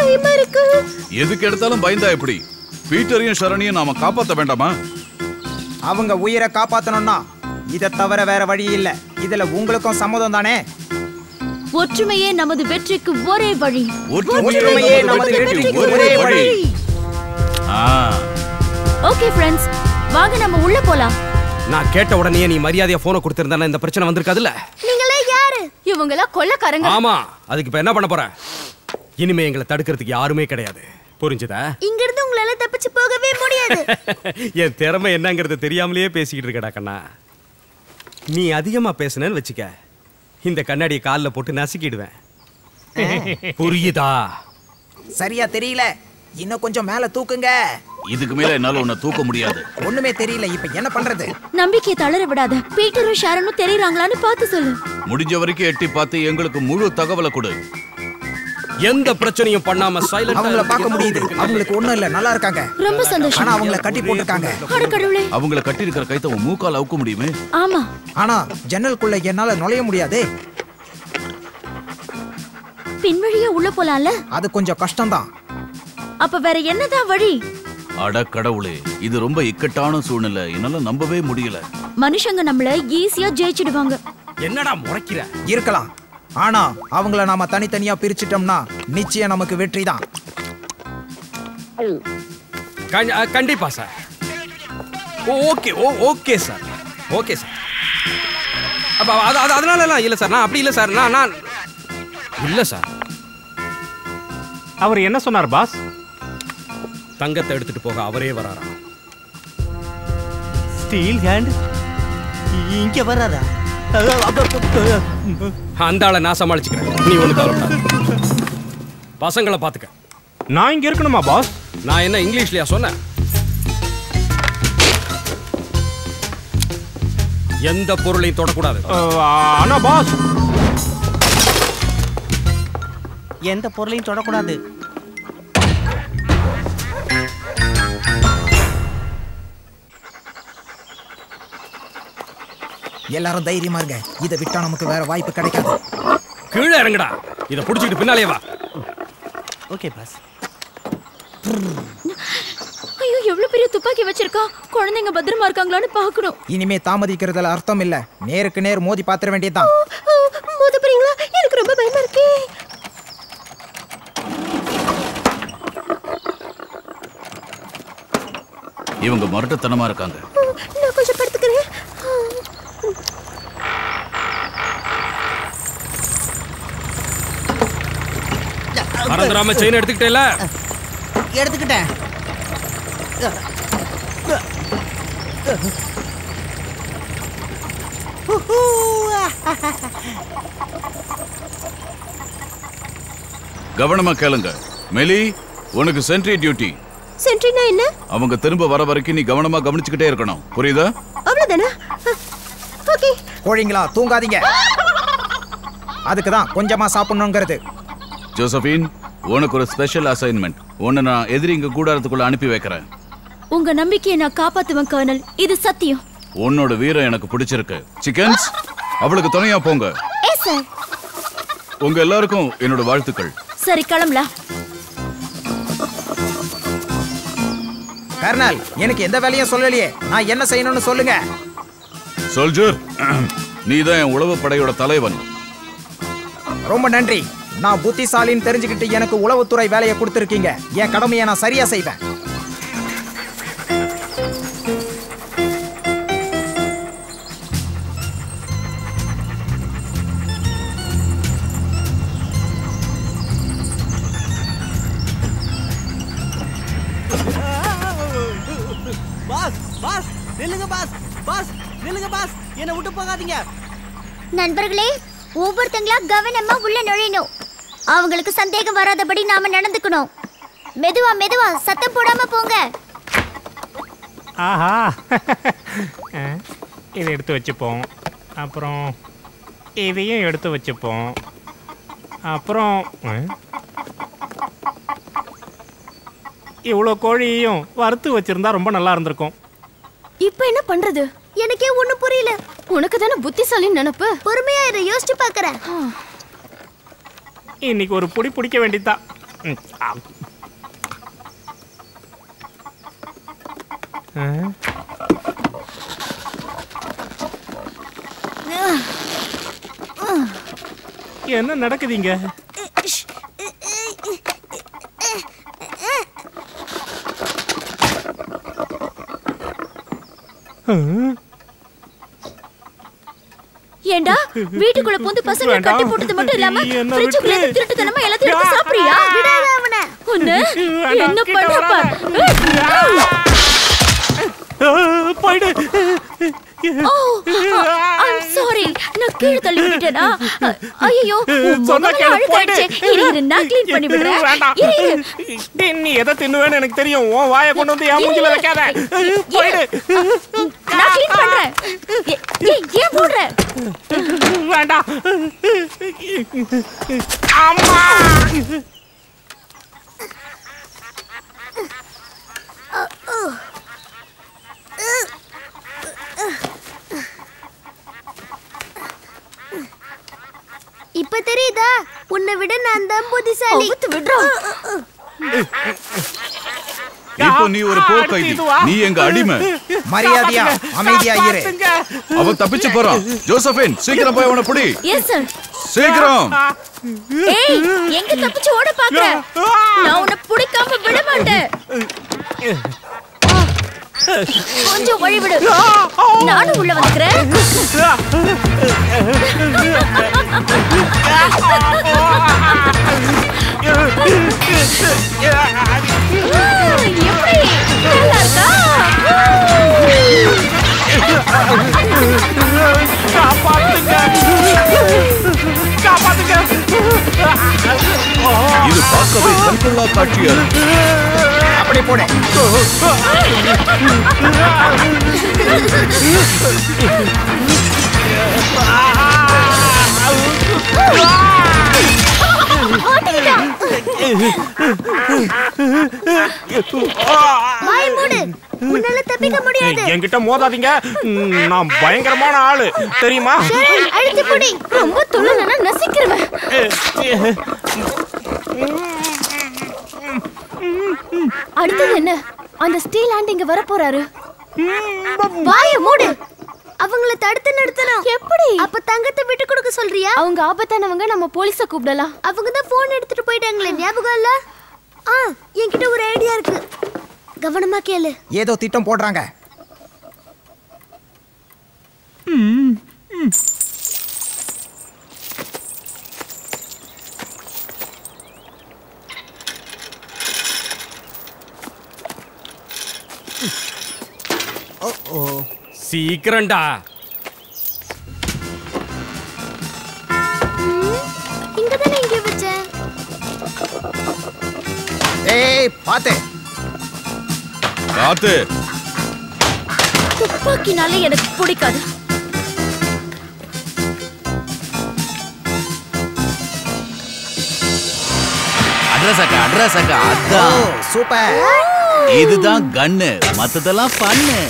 பயமா இருக்கு. எதுக்கு எடுத்தாலும் பயந்தா எப்படி? பீட்டரையும் ஷரணியும் நாம காப்பாத்த வேண்டாமா? அவங்க உயிரை காப்பாத்தணும்னா இதை தவிர வேற வழி இல்ல. இதுல உங்களுக்கும் சம்மதம் தானே? ஒற்றுமையே நமது வெற்றிக்கு ஒரே வழி. ஒற்றுமையே நமது வெற்றிக்கு ஒரே வழி. ஓகே ஃப்ரெண்ட்ஸ், வாங்க நம்ம உள்ள போலாம். நான் கேட்ட உடனே நீ மரியாதையா போனை கொடுத்திருந்தா இந்த பிரச்சனை வந்திருக்காதுல்ல. நீங்களே யாரு? இவங்களா கொள்ளக்காரங்க. ஆமா, அதுக்கு இப்ப என்ன பண்ண போற? இனிமே எங்களை தடுக்கிறதுக்கு யாருமே கிடையாது. புரிஞ்சுதா? இங்க இருந்து உங்களால தப்பிச்சு போகவே முடியாது. என் திறமை என்னங்கிறது தெரியாமலேயே பேசிக்கிட்டு இருக்கடா கண்ணா. நீ அதிகமா பேசுனேன்னு வச்சுக்க, இந்த கண்ணாடியை காலில் போட்டு நசுக்கிடுவேன். புரியுதா? சரியா தெரியல, இன்னும் கொஞ்சம் மேல தூக்குங்க. இதுக்கு மேல என்னால உன்னை தூக்க முடியாது. ஒண்ணுமே தெரியல, இப்ப என்ன பண்றது? நம்பிக்கை தளர விடாத. பீட்டரும் ஷாரனும் தெரியறாங்களான்னு பார்த்து சொல்லு. முடிஞ்ச வரைக்கும் எட்டி பார்த்து எங்களுக்கு முழு தகவலை கொடு. எந்த பிரச்சனையும் பண்ணாம சைலண்டா அவங்கள பார்க்க முடியுது. அவங்களுக்கு ஒண்ணும் இல்ல, நல்லா இருக்காங்க. ரொம்ப சந்தோஷம். ஆனா அவங்கள கட்டி போட்டுருக்காங்க. அட கடவுளே, அவங்கள கட்டி இருக்கிற கைத்த மூக்கால அவுக்க முடியுமே? ஆமா. ஆனா ஜன்னலுக்குள்ள என்னால நுழைய முடியாது. பின்வழியா உள்ள போலாம்ல? அது கொஞ்சம் கஷ்டம்தான். அப்ப வேற என்னதான் வழி? அட கடவுளே, இது ரொம்ப இக்கட்டான சூழ்நிலை. என்னால நம்பவே முடியல. மனுஷங்க நம்மள ஈஸியா ஜெயிச்சிடுவாங்க. என்னடா முறைக்கிற? இருக்கலாம், ஆனா அவங்கள நாம தனித்தனியா பிரிச்சிட்டோம்னா நிச்சயம் நமக்கு வெற்றி தான். கண்டிப்பா sir. Okay okay sir. Okay sir. அதனால இல்ல சார், நான் அப்படி இல்ல சார். நான் இல்ல சார். அவர் என்ன சொன்னார் பாஸ்? தங்கத்தை எடுத்துட்டு போக அவரே வராரா? ஸ்டீல் ஹேண்ட் இங்க வராரா? அந்த ஆளை நான் சமாளிச்சுக்கிறேன், நீ ஒண்ணு கவலைப்படாத. பசங்களை பாத்துக்க. நான் இங்க இருக்கணுமா பாஸ்? நான் என்ன இங்கிலீஷ்லயா சொன்னேன்? எந்த பொருளையும் தொடக்கூடாது. ஆனா பாஸ், எந்த பொருளையும் தொடக்கூடாது. எல்லாரும் தைரியமா இருங்க. இதை விட்டா நமக்கு வேற வாய்ப்பு கிடைக்காது. கீழே இறங்குடா. இதை புடிச்சிட்டு பின்னாலே வா. Okay boss. ஐயோ, எவ்வளவு பெரிய துப்பாக்கி வச்சிருக்கா. குழந்தைங்க பத்திரமா இருக்காங்களான்னு பார்க்கணும். இனிமே தாமதிக்கிறதுல அர்த்தம் இல்ல. நேருக்கு நேர் மோதி பாத்திர வேண்டியதுதான். மோத போறீங்களா? எனக்கு ரொம்ப பயமா இருக்கு. இவங்க மரட்டத்தனமா இருக்காங்க. நான் கொஞ்சம் படுத்துக்கிறேன். மறந்துடாம செயின் எடுத்துக்கிட்டேல? எடுத்துக்கிட்டேன். கவனமா கேளுங்க. மெலி, உனக்கு சென்ட்ரி டியூட்டி. சென்ட்ரினா என்ன? அவங்க திரும்ப வர வரைக்கும் நீ கவனமா கவனிச்சுக்கிட்டே இருக்கணும். புரியுதா? அவ்வளவுதானா? ஓகே. கோழிங்களா, தூங்காதீங்க. அதுக்குதான் கொஞ்சமா சாப்பிடணுங்கிறது. ஜோசபின், உனக்கு ஒரு ஸ்பெஷல் அசைன்மெண்ட். உன்னை நான் எதிரிங்க கூடாரத்துக்குள்ள அனுப்பி வைக்கிறேன். உங்க நம்பிக்கையை நான் காப்பாத்துவேன் கர்னல், இது சத்தியம். உன்னோட வீரம் எனக்கு பிடிச்சிருக்கு. சிக்கன்ஸ், அவளுக்கு துணையா போங்க. Yes sir. உங்க எல்லாருக்கும் என்னோட வாழ்த்துக்கள். சரி, கிளம்பலாம். கர்னல், எனக்கு எந்த வேலையும் சொல்லலையே. நான் என்ன செய்யணும்னு சொல்லுங்க. சோல்ஜர், நீதான் என் உளவு படையோட தலைவன். ரொம்ப நன்றி. நான் புத்திசாலின்னு தெரிஞ்சுக்கிட்டு எனக்கு உளவுத்துறை வேலையை கொடுத்துருக்கீங்க. என் கடமையை நான் சரியா செய்வேன். பாஸ் பாஸ் நில்லுங்க பாஸ். பாஸ் நில்லுங்க பாஸ். என்னை விட்டு போகாதீங்க. நண்பர்களே, ஒவ்வொருத்தங்களா கவனமா உள்ள நுழையணும். அவங்களுக்கு சந்தேகம் வராதபடி நாம நடந்துக்கணும். மெதுவா மெதுவா, சத்தம் போடாம போங்க. ஆஹா, இதை எடுத்து வச்சுப்போம். அப்புறம் இதையும் எடுத்து வச்சுப்போம். அப்புறம் இவ்வளோ கோழியையும் வறுத்து வச்சிருந்தா ரொம்ப நல்லா இருந்திருக்கும். இப்போ என்ன பண்றது? எனக்கே ஒண்ணும் புரியல. உனக்கு தானே புத்திசாலின்னு நினைப்பு. பொறுமையா இதை யோசிச்சு பார்க்கறேன். இன்னைக்கு ஒரு புடி பிடிக்க வேண்டியதுதான். என்ன நடக்குதுங்க? ஏண்டா வீட்டுக்குள்ள பூந்து பசங்க கட்டி போட்டது மட்டும் இல்லாம ஃப்ரிட்ஜுக்குள்ள திருட்டுத்தனமா எல்லாத்தையும் எடுத்து சாப்பிடுறியா? விடாத அவனை. உன்னை என்ன பண்றப்ப? போய்டு. I'm sorry. நான் கீழ தள்ளி விட்டுட்டேனா? ஐயோ, சொன்னா கேளு, போய்டு. இரு நான் க்ளீன் பண்ணி விடுறேன். இரு. நீ எதை தின்னுவேன்னு எனக்கு தெரியும். உன் வாயை கொண்டு வந்து என் மூஞ்சில வைக்காத. போய்டு. நான் க்ளீன் பண்றேன். ஏன் போடுற? வேண்டாம். அம்மா. இப்ப தெரியுதா? உன்னை விட நான் தான் புத்திசாலி. இப்போ நீ ஒரு போர்க்கைதி. நீ எங்க அடிமை. மரியாதையா அமைதியா இரு. அவன் தப்பிச்சு போறான். ஜோசபின், சீக்கிரம் போய் அவனை பிடி. Yes sir. சீக்கிரம். ஏய், எங்க தப்பிச்சு ஓட பாக்குற? நான் உன்னை பிடிக்காம விட மாட்டேன். கொஞ்சம் வழி விடு. நானும் உள்ள வந்துக்கிறேன். எப்படி நல்லா இருக்கா? இது பார்க்கவே கண்கொள்ளா காட்சியா இருக்கு. அப்படி போடு. வாய் மூடு. உன்னால தப்பிக்க முடியாது. என்கிட்ட மோதாதீங்க. நான் பயங்கரமான ஆளு தெரியுமா? அழுத்தி புடி. ரொம்ப துள்ளனா நசிக்கிறவன். அடுத்தது என்ன? அந்த ஸ்டீல் ஹேண்ட் இங்க வர போறாரு. வாயை மூடு. அவங்கள தடுத்து நிறுத்தணும். எப்படி? அப்ப தங்கத்தை விட்டு கொடுக்க சொல்றியா? அவங்க ஆபத்தானவங்க, நம்ம போலீஸ கூப்பிடலாம். அவங்க தான் போன் எடுத்துட்டு போயிட்டாங்களே, ஞாபகம் இல்ல? என்கிட்ட ஒரு ஐடியா இருக்கு. கவனமா கேளு. ஏதோ திட்டம் போடுறாங்க. சீக்கிரம்டா. இங்க தானே இங்க வச்சேன். ஏய், பாத்து. காத்து. துப்பாக்கினாலே எனக்கு பிடிக்காது. அட்ரஸ் அக்கா அதான். சூப்பர். இதுதான் கன்னு, மத்ததெல்லாம் பண்ணு.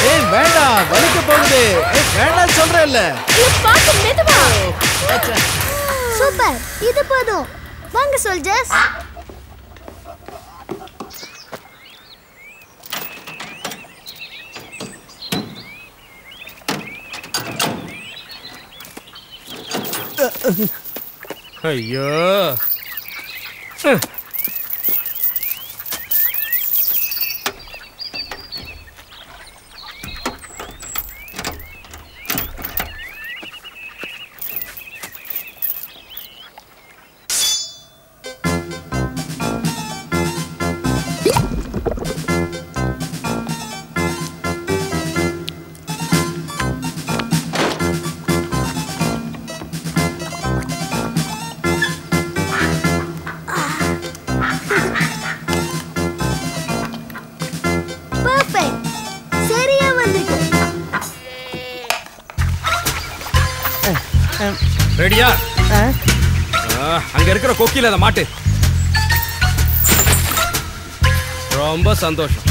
ஏய் வேண்டாம், வலிக்க போகுது. ஏய் வேண்டாம் சொல்றேன்ல. பாத்து மெதுவா. சூப்பர், இது போதும். வாங்க சோல்ஜர்ஸ். ஐயோ. ரெடியா? அங்க இருக்கிற கொக்கில அதை மாட்டு. ரொம்ப சந்தோஷம்.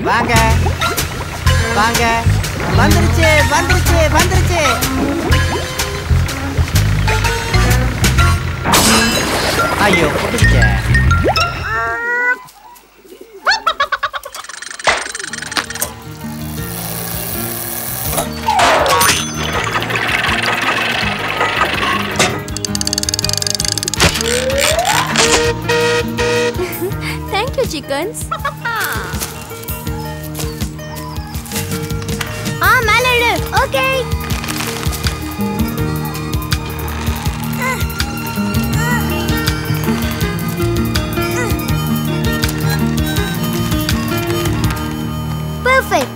வாங்க வாங்க. வந்துருச்சு வந்துருச்சு வந்துருச்சு. ஐயோ புடிச்சே. Thank you, chickens. மேல இழு. ஓகே. Perfect.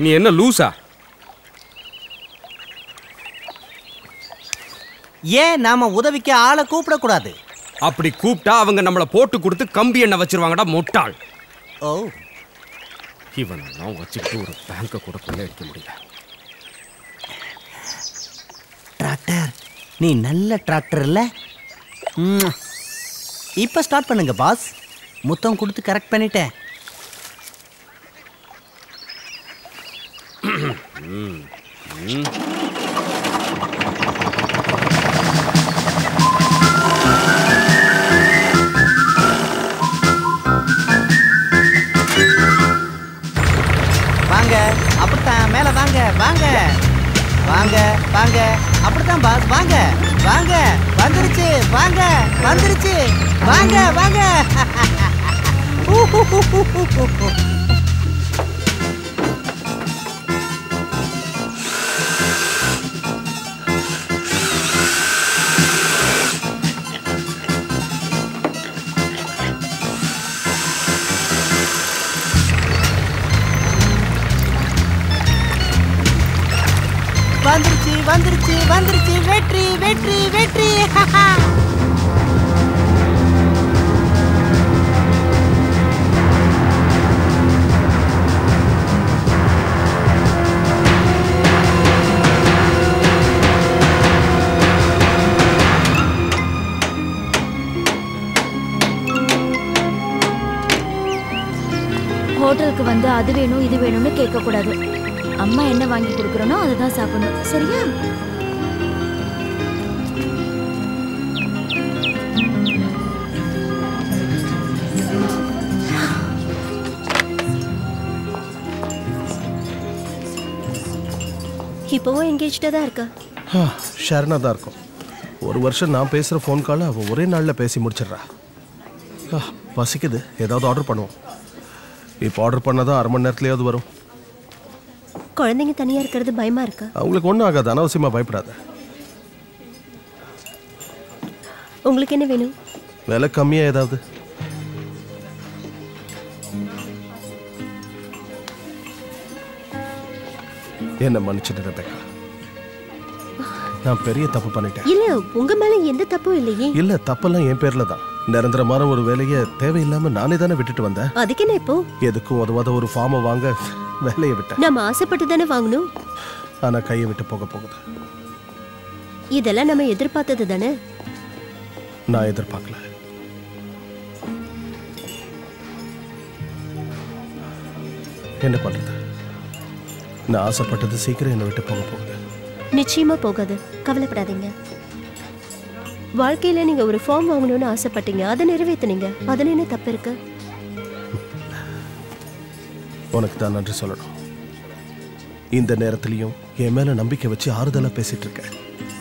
நீ என்ன லூசா? ஏன் நாம உதவிக்கு ஆளை கூப்பிடக்கூடாது? அப்படி கூப்பிட்டா அவங்க நம்மளை போட்டு கொடுத்து கம்பி எண்ணெய் வச்சிருவாங்கடா முட்டாள். ஓ, இவனெல்லாம் வச்சுக்கிட்டு ஒரு பேங்கை கூட கொள்ளையடிக்க முடியல. டிராக்டர், நீ நல்ல டிராக்டர் இல்ல? இப்ப ஸ்டார்ட் பண்ணுங்க பாஸ். முத்தம் கொடுத்து கரெக்ட் பண்ணிட்டேன். வாங்க, அப்படித்தான். மேல வாங்க வாங்க வாங்க வாங்க. அப்படித்தான் பாஸ். வாங்க வாங்க. வந்துருச்சு. வாங்க வந்துருச்சு. வாங்க வாங்க. வந்துருச்சு வந்துருச்சு வந்துருச்சு. வெற்றி வெற்றி வெற்றி. ஹோட்டலுக்கு வந்து அது வேணும் இது வேணும்னு கேட்க கூடாது. அம்மா என்ன வாங்கி கொடுக்குறனோ அதுதான் சாப்பிடணும். சரியா? இப்போவும் எங்கேஜ்டா தான் இருக்கா? ஷரணா தான் இருக்கும். ஒரு வருஷம் நான் பேசுகிற ஃபோன் காலை அவள் ஒரே நாளில் பேசி முடிச்சிடுறா. பசிக்குது, ஏதாவது ஆர்டர் பண்ணுவோம். இப்போ ஆர்டர் பண்ணாதான் 1/2 மணி நேரத்துலையாவது வரும். குழந்தைங்க தனியா இருக்கிறது பயமா இருக்கா? அவங்களுக்கு ஒன்றும் ஆகாது, அனாவசியமாக பயப்படாத. உங்களுக்கு என்ன வேணும்? விலை கம்மியாக ஏதாவது. என்ன மன்னிச்சிட்டு ரெபேக்கா, நான் பெரிய தப்பு பண்ணிட்டேன். இல்ல, உங்க மேல எந்த தப்பும் இல்லையே. இல்ல, தப்பெல்லாம் என் பேர்ல தான். நிரந்தரமான ஒரு வேலையை தேவையில்லாம நானே தானே விட்டுட்டு வந்தேன். அதுக்கு என்ன இப்போ? எதுக்கும் உதவாத ஒரு ஃபார்மை வாங்க வேலையை விட்டேன். நம்ம ஆசைப்பட்டு தானே வாங்கணும். ஆனா கையை விட்டு போக போகுது. இதெல்லாம் நம்ம எதிர்பார்த்தது தானே. நான் எதிர்பார்க்கல. என்ன பண்றது? நான் ஆசைப்பட்டது சீக்கிரம் என்னை விட்டு போக போகுது. நிச்சயமா போகாது, கவலைப்படாதீங்க. வாழ்க்கையில நீங்க ஒரு ஃபார்ம் வாங்கணும்னு ஆசைப்பட்டீங்க, அதை நிறைவேற்றினீங்க. அதுல என்ன தப்பு இருக்கு? உனக்கு தான் நன்றி சொல்லணும். இந்த நேரத்திலையும் என் மேல நம்பிக்கை வச்சு ஆறுதலா பேசிட்டு இருக்க.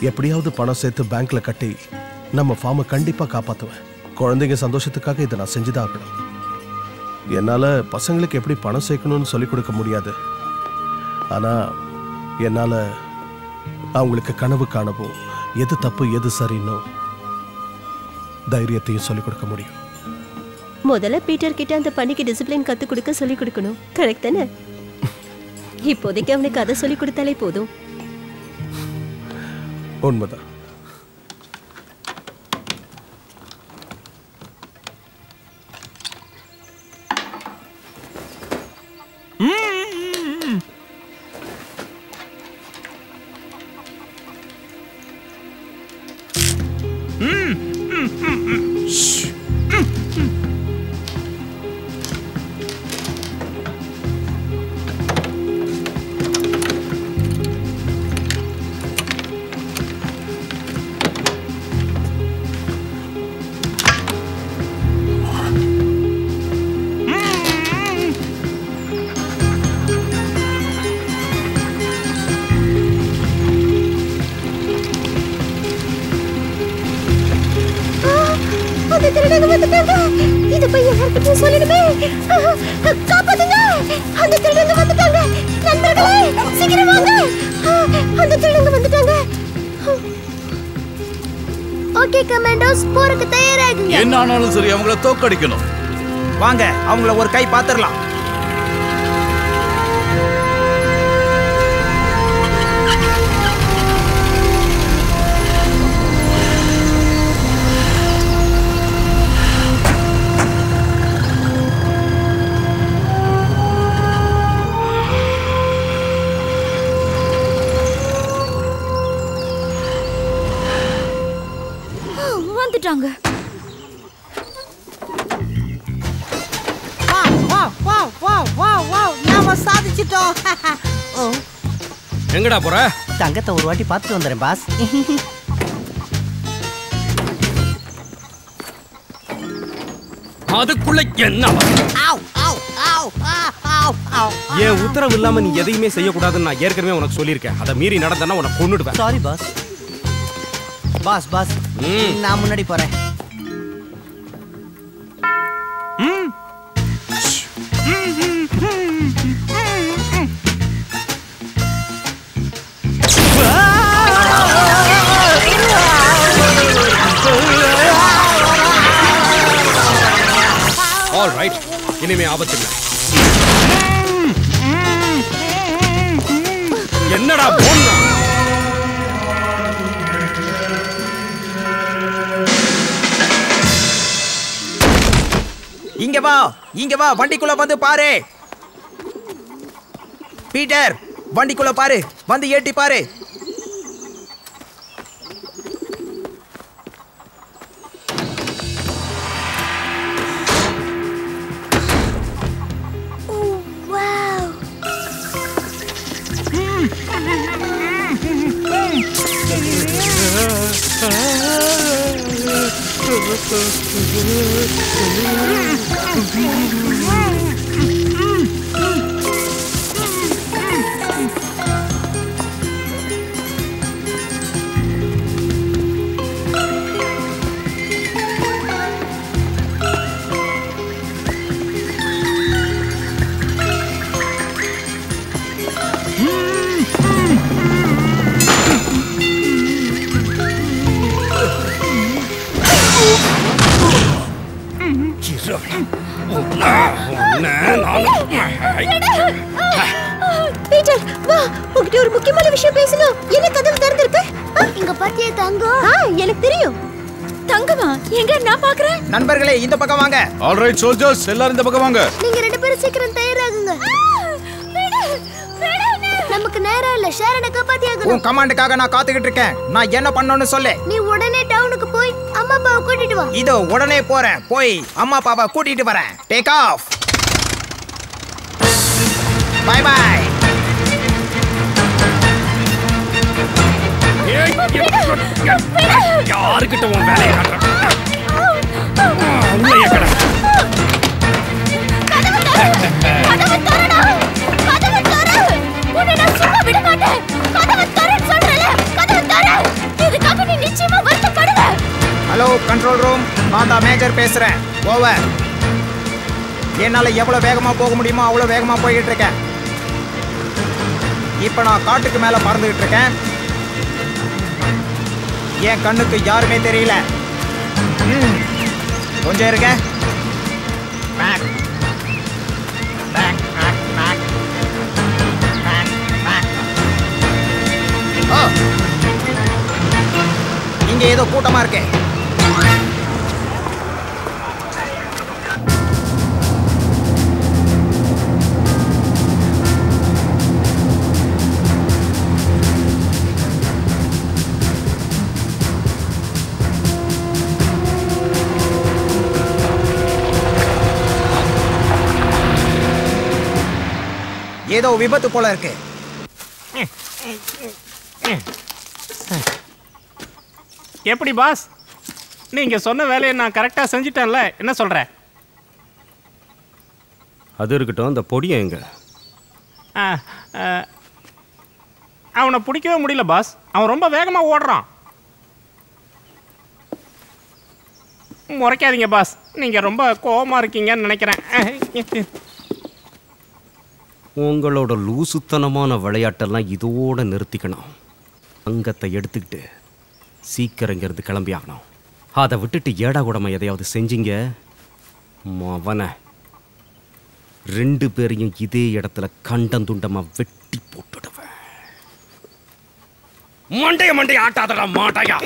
எப்படியாவது பணம் சேர்த்து பேங்க்ல கட்டி நம்ம ஃபார்மை கண்டிப்பா காப்பாத்துவேன். குழந்தைங்க சந்தோஷத்துக்காக இதை நான் செஞ்சுதான் ஆகணும். என்னால பசங்களுக்கு எப்படி பணம் சேர்க்கணும்னு சொல்லிக் கொடுக்க முடியாது. ஆனா என்னால அவங்களுக்கு கனவு காணவும், எது தப்பு எது சரின்னு தைரியத்தையும் சொல்லிக் கொடுக்க முடியும். முதல்ல பீட்டர் கிட்ட அந்த பணிக்கு டிசிப்ளின் கத்து கொடுக்க சொல்லி கொடுக்கணும். கரெக்ட் தானே? இப்போதைக்கு அவனுக்கு அதை சொல்லி கொடுத்தாலே போதும். உண்மைதான். இது போய் யார்கிட்ட சொல்லணுமே. காப்பாத்துங்க, அந்த திருடங்க வந்துட்டாங்க. நண்பர்களே சீக்கிரம் வாங்க, அந்த திருடங்க வந்துட்டாங்க. ஓகே கமாண்டோஸ், போருக்கு தயாராகுங்க. என்ன ஆனாலும் சரி அவங்கள தோக்கடிக்கணும். வாங்க அவங்கள ஒரு கை பாத்துறலாம். வந்துட்டாங்க. நாம சாதிச்சிட்டோம். எங்கடா போற? தங்கத்தை ஒரு வாட்டி பார்த்துட்டு வந்துறேன் பாஸ். அதுக்குள்ள என்ன? என் உத்தரவு இல்லாம நீ எதையுமே செய்யக்கூடாதுன்னு நான் ஏற்கனவே உனக்கு சொல்லியிருக்கேன். அதை மீறி நடந்தனா உனக்கு கொன்னுடுவேன். Sorry boss. பாஸ் பாஸ், நான் முன்னாடி போறேன். ஆல் ரைட், இனிமே ஆபத்து இல்லை. என்னடா போன்னா? இங்க வா, இங்க வா, வண்டிக்குள்ள வந்து பாரு. பீட்டர், வண்டிக்குள்ள பாரு, வந்து ஏட்டி பாரு. பீட்டர் வா, உன்கிட்ட ஒரு முக்கியமான விஷயம் பேசணும். என்ன கதவு திறந்திருக்கு? இங்க பாத்தியா தங்கம்? எனக்கு தெரியும். தங்கமா எங்க? நான் பாக்குறேன். நண்பர்களே இந்த பக்கம் வாங்க. ஆல் ரைட் சோல்ஜர்ஸ், எல்லாரும் இந்த பக்கம் வாங்க. நீங்க ரெண்டு பேரும் சீக்கிரம் தயாராகுங்க. நமக்கு நேரம் இல்ல, ஷேரனை காப்பாத்தியாகணும். உன் கமாண்டுக்காக நான் காத்துக்கிட்டு இருக்கேன். நான் என்ன பண்ணணும்னு சொல்லு. நீ உடனே டவுனுக்கு போய் அம்மா அப்பாவை கூட்டிட்டு வா. இதோ உடனே போறேன். போய் அம்மா அப்பாவை கூட்டிட்டு வரேன். Take off. Bye bye. யாருக்கிட்ட உன் வேலையை காட்டுற? உண்மையை கடை. கதவை தரடா. கதவை தர. உன்னை நான் சும்மா விட மாட்டேன். கதவை தரன்னு சொல்றல. கதவை தர. இதுக்காக நீ நிச்சயமா வருத்தப்படுவ. ஹலோ கண்ட்ரோல் ரூம், நான் தான் மேஜர் பேசுறேன். ஓவர். என்னால எவ்வளவு வேகமா போக முடியுமோ அவ்வளவு வேகமா போயிட்டு இருக்கேன். இப்ப நான் காட்டுக்கு மேல பறந்துகிட்டு இருக்கேன். என் கண்ணுக்கு யாருமே தெரியல. கொஞ்சம் இருக்க. பேக் பேக் பேக் பேக் இங்க ஏதோ கூட்டமா இருக்கு. ஏதோ விபத்து போல இருக்கு. எப்படி பாஸ், நீங்க சொன்ன வேலையை நான் கரெக்டா செஞ்சுட்டேன்ல, என்ன சொல்ற? அது இருக்கட்டும், அந்த பொடியை எங்க? அவனை பிடிக்கவே முடியல பாஸ். அவன் ரொம்ப வேகமா ஓடுறான். முறைக்காதீங்க பாஸ், நீங்க ரொம்ப கோவமா இருக்கீங்கன்னு நினைக்கிறேன். உங்களோட லூசுத்தனமான விளையாட்டெல்லாம் இதோட நிறுத்திக்கணும். அங்கத்தை எடுத்துக்கிட்டு சீக்கிரம் இங்கிருந்து கிளம்பி ஆகணும். அதை விட்டுட்டு ஏடா கூடமா எதையாவது செஞ்சீங்க, அவனை 2 பேரையும் இதே இடத்துல கண்டந்துண்டமா வெட்டி போட்டுடுவேன். மண்டைய ஆட்டாதடா மாட்டாயா.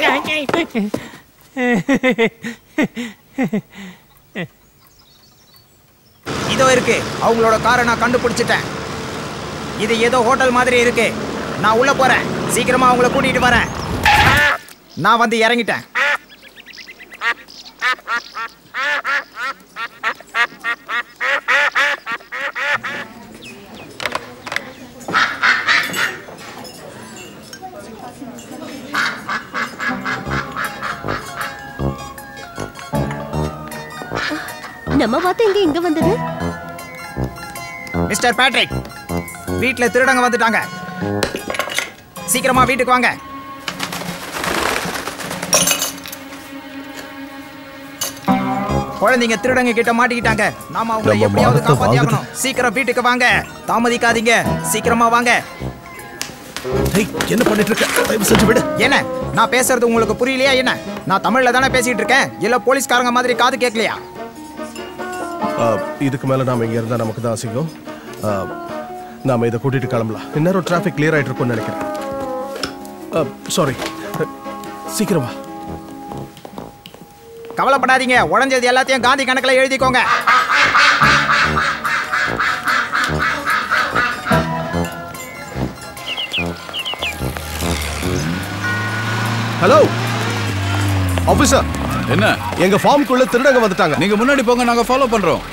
இதோ இருக்கு, அவங்களோட காரை நான் கண்டுபிடிச்சிட்டேன். இது ஏதோ ஹோட்டல் மாதிரி இருக்கு. நான் உள்ள போறேன், சீக்கிரமா அவங்கள கூட்டிட்டு வரேன். நான் வந்து இறங்கிட்டேன். நம்ம பார்த்து இங்க வந்தது. மிஸ்டர் பேட்ரிக், வீட்டுல திருடங்க வந்துட்டாங்க. சீக்கிரமா வீட்டுக்கு வாங்க. குழந்தைங்க திருடங்க கிட்ட மாட்டிக்கிட்டாங்க. நாம அவங்களை எப்படியாவது காப்பாத்தி ஆகணும். சீக்கிரம் வீட்டுக்கு வாங்க, தாமதிக்காதீங்க. சீக்கிரமா வாங்க. என்ன பண்ணிட்டு இருக்க? தயவு செஞ்சு விடு. என்ன நான் பேசுறது உங்களுக்கு புரியலையா? என்ன நான் தமிழ்ல தானே பேசிட்டு இருக்கேன். இல்ல போலீஸ்காரங்க மாதிரி காது கேட்கலையா? இதுக்கு மேல நாம இங்க இருந்தா நமக்கு தான் அசிங்கம். நாம இதை கூட்டிட்டு கிளம்பலாம். இன்னொரு டிராஃபிக் கிளியர் ஆயிட்டு இருக்கும்னு நினைக்கிறேன். சாரி, சீக்கிரமா. கவலைப்படாதீங்க, உடஞ்சது எல்லாத்தையும் காந்தி கணக்கில் எழுதிக்கோங்க. Hello officer. என்ன? எங்க ஃபார்முக்குள்ள திருடங்க வந்துட்டாங்க. நீங்க முன்னாடி போங்க, நாங்க ஃபாலோ பண்றோம்.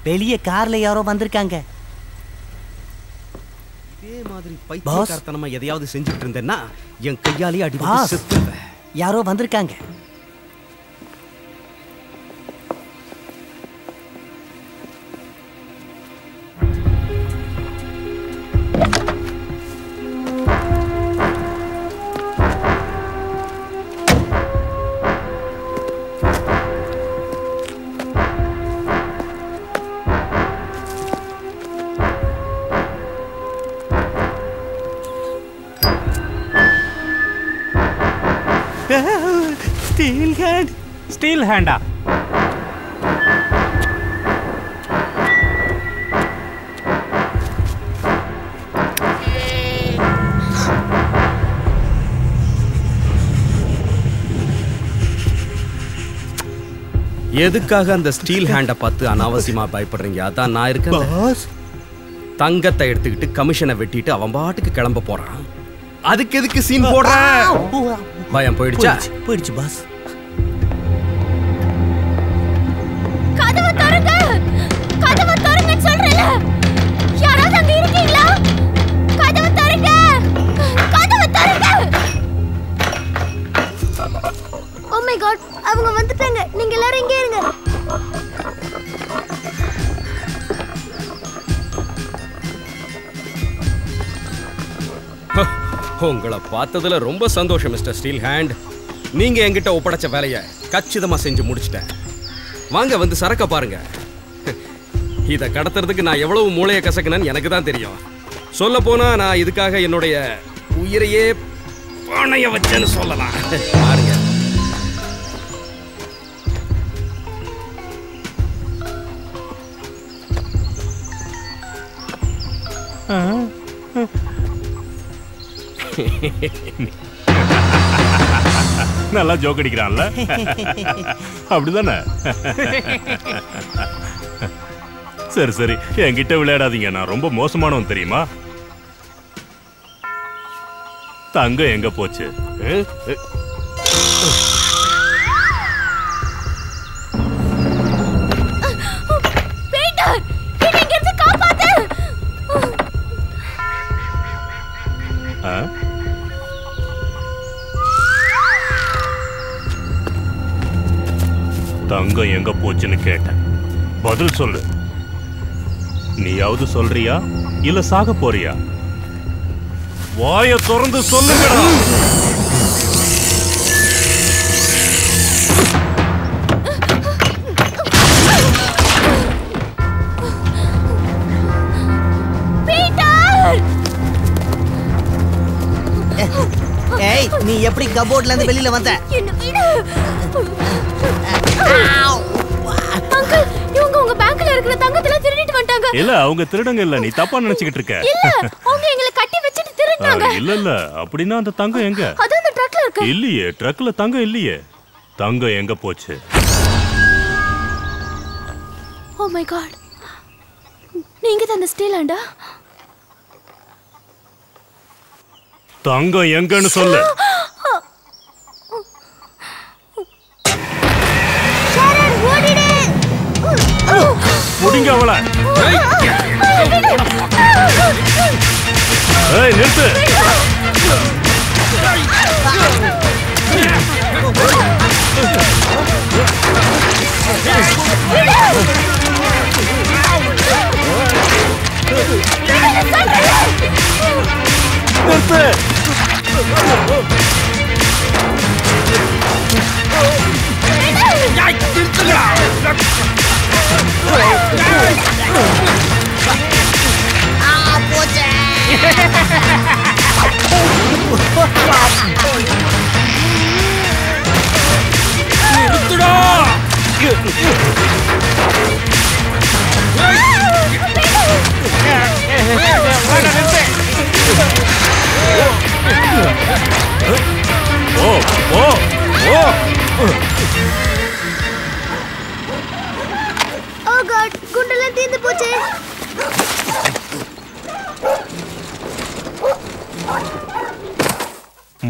வெளிய கார்ல யாரோ வந்திருக்காங்க. இதே மாதிரி பைத்தியக்காரத்தனமா எதையாவது செஞ்சுட்டு இருந்தேன்னா என் கையாலே அடிபட்டு செத்துவேன். யாரோ வந்திருக்காங்க. ஸ்டீல் ஹேண்டா? எதுக்காக அந்த ஸ்டீல் ஹேண்டை பார்த்து அனாவசியமா பயப்படுறீங்க? அதான் நான் இருக்கேன். தங்கத்தை எடுத்துக்கிட்டு கமிஷனை வெட்டிட்டு அவன் பாட்டுக்கு கிளம்ப போறான். அதுக்கு எதுக்கு சீன் போடுற? பயம் போயிடுச்சா? போயிடுச்சு பாஸ். கதவை திறங்க, கதவை திறங்க சொல்றேன்ல. யாராவது அங்க இருக்கீங்களா? கதவை திறங்க, கதவை திறங்க. ஓ மை காட், அவங்க வந்துட்டாங்க. நீங்க எல்லாரும் இங்கே இருங்க. உங்களை பார்த்ததுல ரொம்ப சந்தோஷம் மிஸ்டர் ஸ்டீல் ஹேண்ட். நீங்க என்கிட்ட ஒப்படைச்ச வேலையை கச்சிதமா செஞ்சு முடிச்சிட்டேன். வாங்க வந்து சரக்க பாருங்க. இதை கடத்துறதுக்கு நான் எவ்வளவு மூளையை கசக்கினேன்னு எனக்கு தான் தெரியும். சொல்ல போனா நான் இதுக்காக என்னுடைய உயிரையே பணைய வச்சேன்னு சொல்லலாம். பாருங்க. நல்லா ஜோக் அடிக்கிறான்ல. அப்படிதானே? சரி சரி, என்கிட்ட விளையாடாதீங்க. நான் ரொம்ப மோசமானவன் தெரியுமா? தங்கம் எங்க போச்சு? தங்கம் எங்க போச்சுன்னு கேட்டேன். பதில் சொல்லு. நீயாவது சொல்றியா இல்ல சாக போறியா? வாய திறந்து சொல்லுங்கடா. ஏய், நீ எப்படி கபோர்ட்ல இருந்து வெளியில வந்த? அங்கிள், இவங்க உங்க பேங்க்ல இருக்கிற தங்கத்தெல்லாம் திருடிட்டு வந்துட்டாங்க. இல்ல, அவங்க திருடங்க இல்ல. நீ தப்பா நினைச்சிட்டு இருக்க. இல்ல, அவங்க எங்களை கட்டி வச்சிட்டு திருடிட்டாங்க. இல்ல, அப்படினா அந்த தங்கம் எங்க? அது அந்த ட்ரக்ல இருக்கு. இல்லையே, ட்ரக்ல தங்கம் இல்லையே. தங்கம் எங்க போச்சு? Oh my God. நீங்க தான் அந்த ஸ்டீலாண்டா? தங்கம் எங்கன்னு சொல்லு. முடிங்க அவள. ஏய், நிறுத்து. நிறுத்து. Oh God, குண்டெல்லாம் தீர்ந்து போச்சு.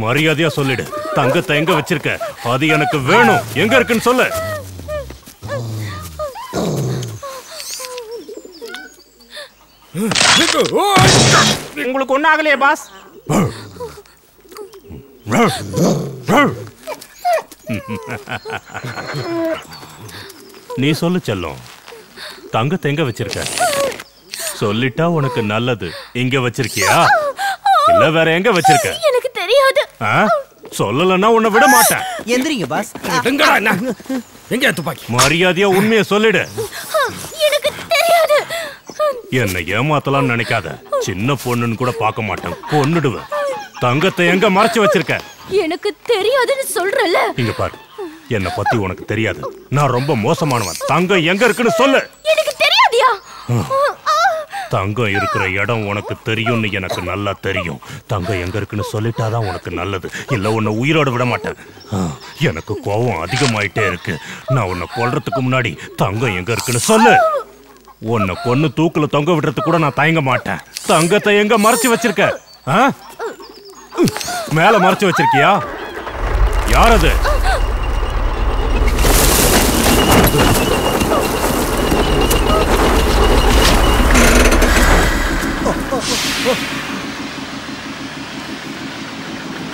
மரியாதையா சொல்லிடு. தங்கத்தை எங்க வச்சிருக்க? அது எனக்கு வேணும். எங்க இருக்குன்னு சொல்லு. உங்களுக்கு ஒன்னும் ஆகலையே பாஸ்? நீ சொல்லு செல்லம். தங்கத்தை எங்க வச்சிருக்க? சொல்லிட்டா உனக்கு நல்லது. இங்க வச்சிருக்கியா இல்ல வேற எங்க வச்சிருக்க? எனக்கு தெரியாது. சொல்லலன்னா உன்னை விட மாட்டேன். எந்திரிங்க பாஸ். எங்க துப்பாக்கி? மரியாதையா உண்மையை சொல்லிடு. எனக்கு தெரியாது. என்னை ஏமாத்தலாம்னு நினைக்காத. சின்ன பொண்ணுன்னு கூட பார்க்க மாட்டேன். கொன்னுடுவேன். தங்கத்தை எங்க மறைச்சு வச்சிருக்க? எனக்கு தெரியாதுன்னு சொல்றல. இங்க பாரு, என்ன பத்தி உனக்கு தெரியாது. நான் ரொம்ப மோசமானவன். தங்கம் எங்க இருக்குன்னு சொல்லு. எனக்கு தெரியாதியா? தங்கம் இருக்கிற இடம் உனக்கு தெரியும்னு எனக்கு நல்லா தெரியும். தங்கம் எங்க இருக்குன்னு சொல்லிட்டாதான் உனக்கு நல்லது. இல்ல உன்னை உயிரோட விட மாட்டேன். எனக்கு கோபம் அதிகமாயிட்டே இருக்கு. நான் உன்னை கொல்றதுக்கு முன்னாடி தங்கம் எங்க இருக்குன்னு சொல்லு. உன்னை கொன்னு தூக்குல தொங்க விடுறதுக்கு கூட நான் தயங்க மாட்டேன். தங்கத்தை எங்க மறைச்சு வச்சிருக்க? மேல மறைச்சு வச்சிருக்கியா? யார் அது?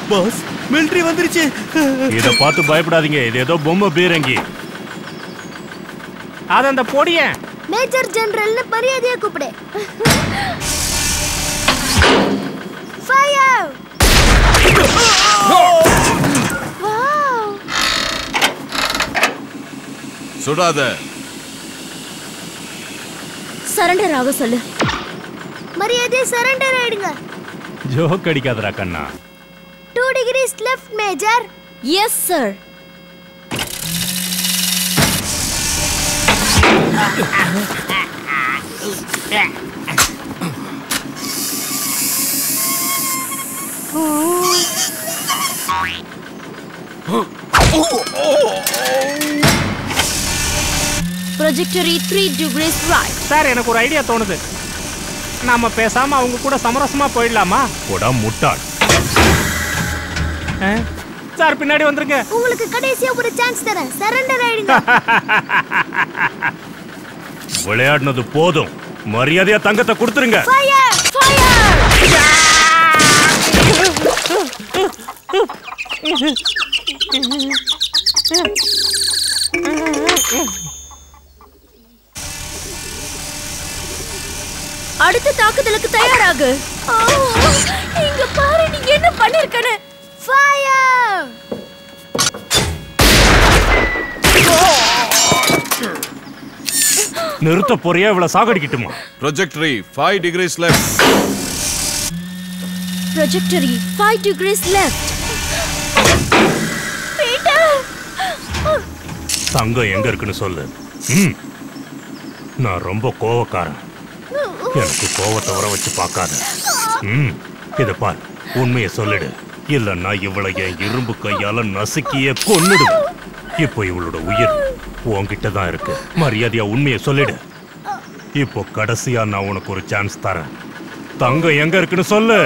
பாஸ், மிலிட்டரி வந்துருச்சு. இத பார்த்து பயப்படாதீங்க. இது ஏதோ பொம்மை பீரங்கி. அது அந்த பொடிய மேஜர் ஜெனரல்னு மரியாதையா கூப்பிடு. ஃபயர்! சுடாத. சரண்டர் ஆக சொல்லு. மரியாதை சரண்டர் ஆயிடுங்க. ஜோக் அடிக்காதடா கண்ணா. 2 degrees left major. Yes sir. Trajectory 3 degrees right. Sir எனக்கு ஒரு ஐடியா தோணுது. நாம பேசாம அவங்க கூட சமரசமா போயிடலாமா? போடா முட்டாள். சார் பின்னாடி வந்துருங்க. உங்களுக்கு கடைசியா ஒரு சான்ஸ் தரேன். சரண்டர் ஆயிடுங்க. விளையாடுனது போதும். மரியாதையா தங்கத்தை கொடுத்துருங்க. Fire fire. அடுத்த தாக்குதலுக்கு தயாராகு. இங்க பாரு நீ என்ன பண்ணிருக்கன்னு. ஃபயர். நிறுத்த போறியா இவ்வளவு சாகடிக்கட்டுமா? Trajectory 5 degrees left. Trajectory 5 degrees left. Peter. தங்கம் எங்க இருக்குன்னு சொல்லு. நான் ரொம்ப கோவக்காரன். எனக்கு கோவத்தை வர வச்சு பார்க்காத. இத பார், உண்மையை சொல்லிடு. இல்லன்னா இவளை என் இரும்பு கையால நசுக்கியே கொன்னுடு. இப்போ இவளோட உயிர் உன்கிட்ட தான் இருக்கு. மரியாதையா உண்மையை சொல்லிடு. இப்போ கடைசியா நான் உனக்கு ஒரு சான்ஸ் தரேன். தங்கம் எங்க இருக்குன்னு சொல்லு.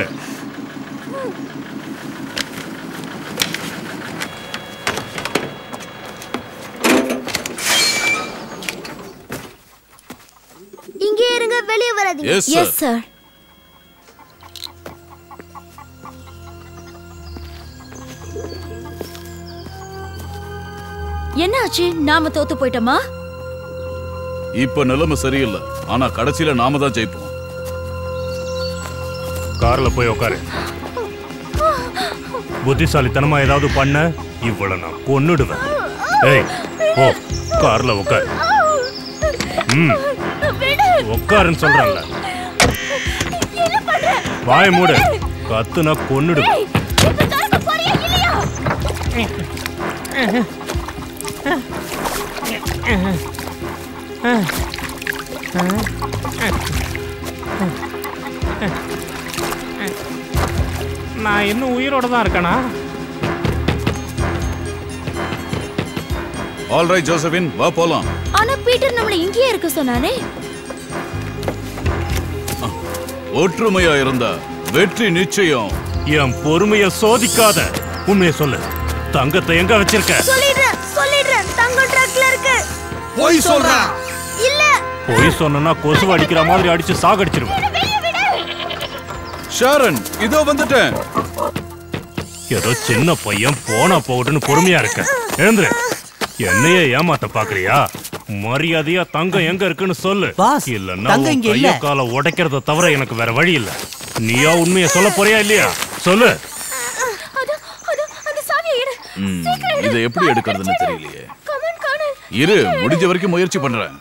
இங்கே இருங்க, வெளியே வராதீங்க. Yes sir. என்னாச்சு? நாம தோத்து போயிட்டோமா? இப்ப நிலைமை சரியில்லை. ஆனா கடைசியில நாம தான் ஜெயிப்போம். கார்ல போய் உட்காரு. புத்திசாலித்தனமா ஏதாவது பண்ண இவ்வளவு நான் கொன்னுடுவேன். ஏய் போ, கார்ல உட்காரு. உட்காருன்னு சொல்றேன்ல. வாய மூடு. கத்துனா கொன்னுடுவேன். நான் இன்னும் உயிரோட தான் இருக்கேனா? ஆல் ரைட் ஜோசபின், வா போலாம். ஆனா பீட்டர் நம்மள இங்கேயே இருக்க சொன்னானே. ஒற்றுமையா இருந்தா வெற்றி நிச்சயம். என் பொறுமையை சோதிக்காத. உண்மையை சொல்லு. தங்கத்தை எங்க வச்சிருக்க? சொல்லிடுறேன். தங்கம் ட்ரக்ல இருக்கு. போய் சொல்றா. இல்ல. போய் சொன்னா கொசு அடிக்கிற மாதிரி அடிச்சு சாகடிச்சிருவேன். ஷாரன், இதோ வந்துட்டேன். ஏதோ சின்ன பையன் போனா போகட்டுன்னு பொறுமையா இருக்க. எழுந்துரு. என்னையே ஏமாத்த பாக்குறியா? மரியாதையா தங்கம் எங்க இருக்குன்னு சொல்லு. இல்லன்னா கைய கால உடைக்கிறத தவிர எனக்கு வேற வழி இல்ல. நீயா உண்மையை சொல்ல போறியா இல்லையா? சொல்லு. இதை எப்படி எடுக்கிறதுன்னு தெரியலையே. இரு, முடிஞ்ச வரைக்கும் முயற்சி பண்றேன்.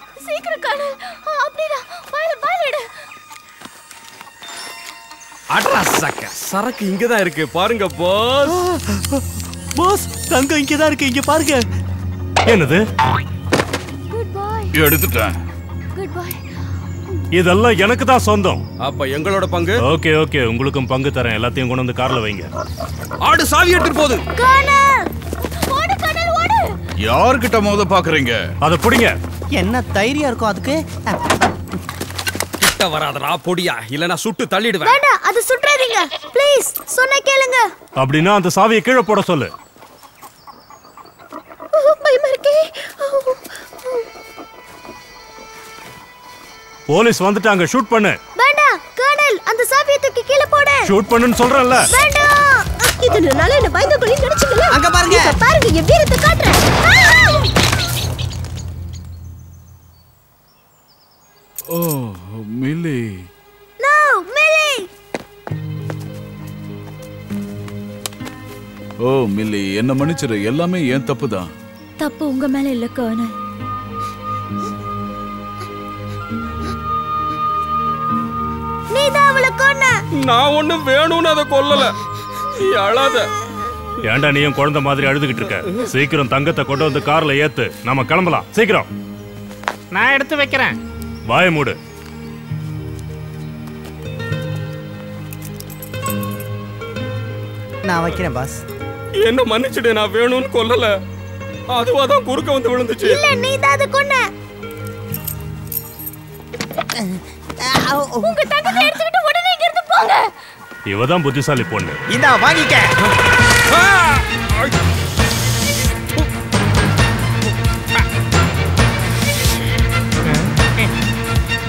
சரக்கு இங்கதான் இருக்கு பாருங்க பாஸ். பாஸ், தங்கம் இங்கதான் இருக்கு, இங்க பாருங்க. என்னது? எடுத்துட்டேன். இதெல்லாம் எனக்கு தான் சொந்தம். அப்ப எங்களோட பங்கு? ஓகே ஓகே, உங்களுக்கும் பங்கு தரேன். எல்லாத்தையும் கொண்டு வந்து கார்ல வைங்க. ஆடு சாவி எடுத்துட்டு போகுது. யார்கிட்ட மோத பாக்குறீங்க? அத புடிங்க. என்ன தைரியம் இருக்கும் அதுக்கு? கிட்ட வராதடா பொடியா, இல்லனா சுட்டு தள்ளிடுவேன். வேண்டாம், அது சுற்றாதீங்க ப்ளீஸ். சொன்ன கேளுங்க. அப்படினா அந்த சாவியை கீழே போட சொல்லு. பயமா இருக்கே. போலீஸ் வந்துட்டாங்க, ஷூட் பண்ணு. வேண்டாம் கர்னல், அந்த சாவியை தூக்கி கீழே போடு. ஷூட் பண்ணுன்னு சொல்றேன்ல. வேண்டாம். இதனால என்ன பயந்த கொள்ளி நினைச்சீங்களா? அங்க பாருங்க. இப்ப பாருங்க என் வீரத்தை காட்டுறேன். Oh Milly. No Milly. Oh Milly, என்ன மன்னிச்சிரு. எல்லாமே ஏன் தப்பு தான். தப்பு உங்க மேல இல்ல கர்னல். நீதான் அவளை கொன்ன. நான் ஒண்ணும் வேணும்னு அதை கொல்லல. நீ அழாத. ஏன்டா நீயும் குழந்தை மாதிரி அழுதுகிட்டு இருக்க? சீக்கிரம் தங்கத்தை கொண்டு வந்து கார்ல ஏத்து, நாம கிளம்பலாம். சீக்கிரம். நான் எடுத்து வைக்கிறேன். வாய மூடு. நான் வைக்கிறேன் பாஸ். என்ன மன்னிச்சிடு, நான் வேணும்னு கொல்லல. அதுவாதான் குறுக்க வந்து விழுந்துச்சு. இல்ல நீதான் அதை கொன்ன. உங்க தங்கத்தை எடுத்துக்கிட்டு உடனே இங்க இருந்து போங்க. இவதான் புத்திசாலி பொண்ணு. இந்தா வாங்கிக்க.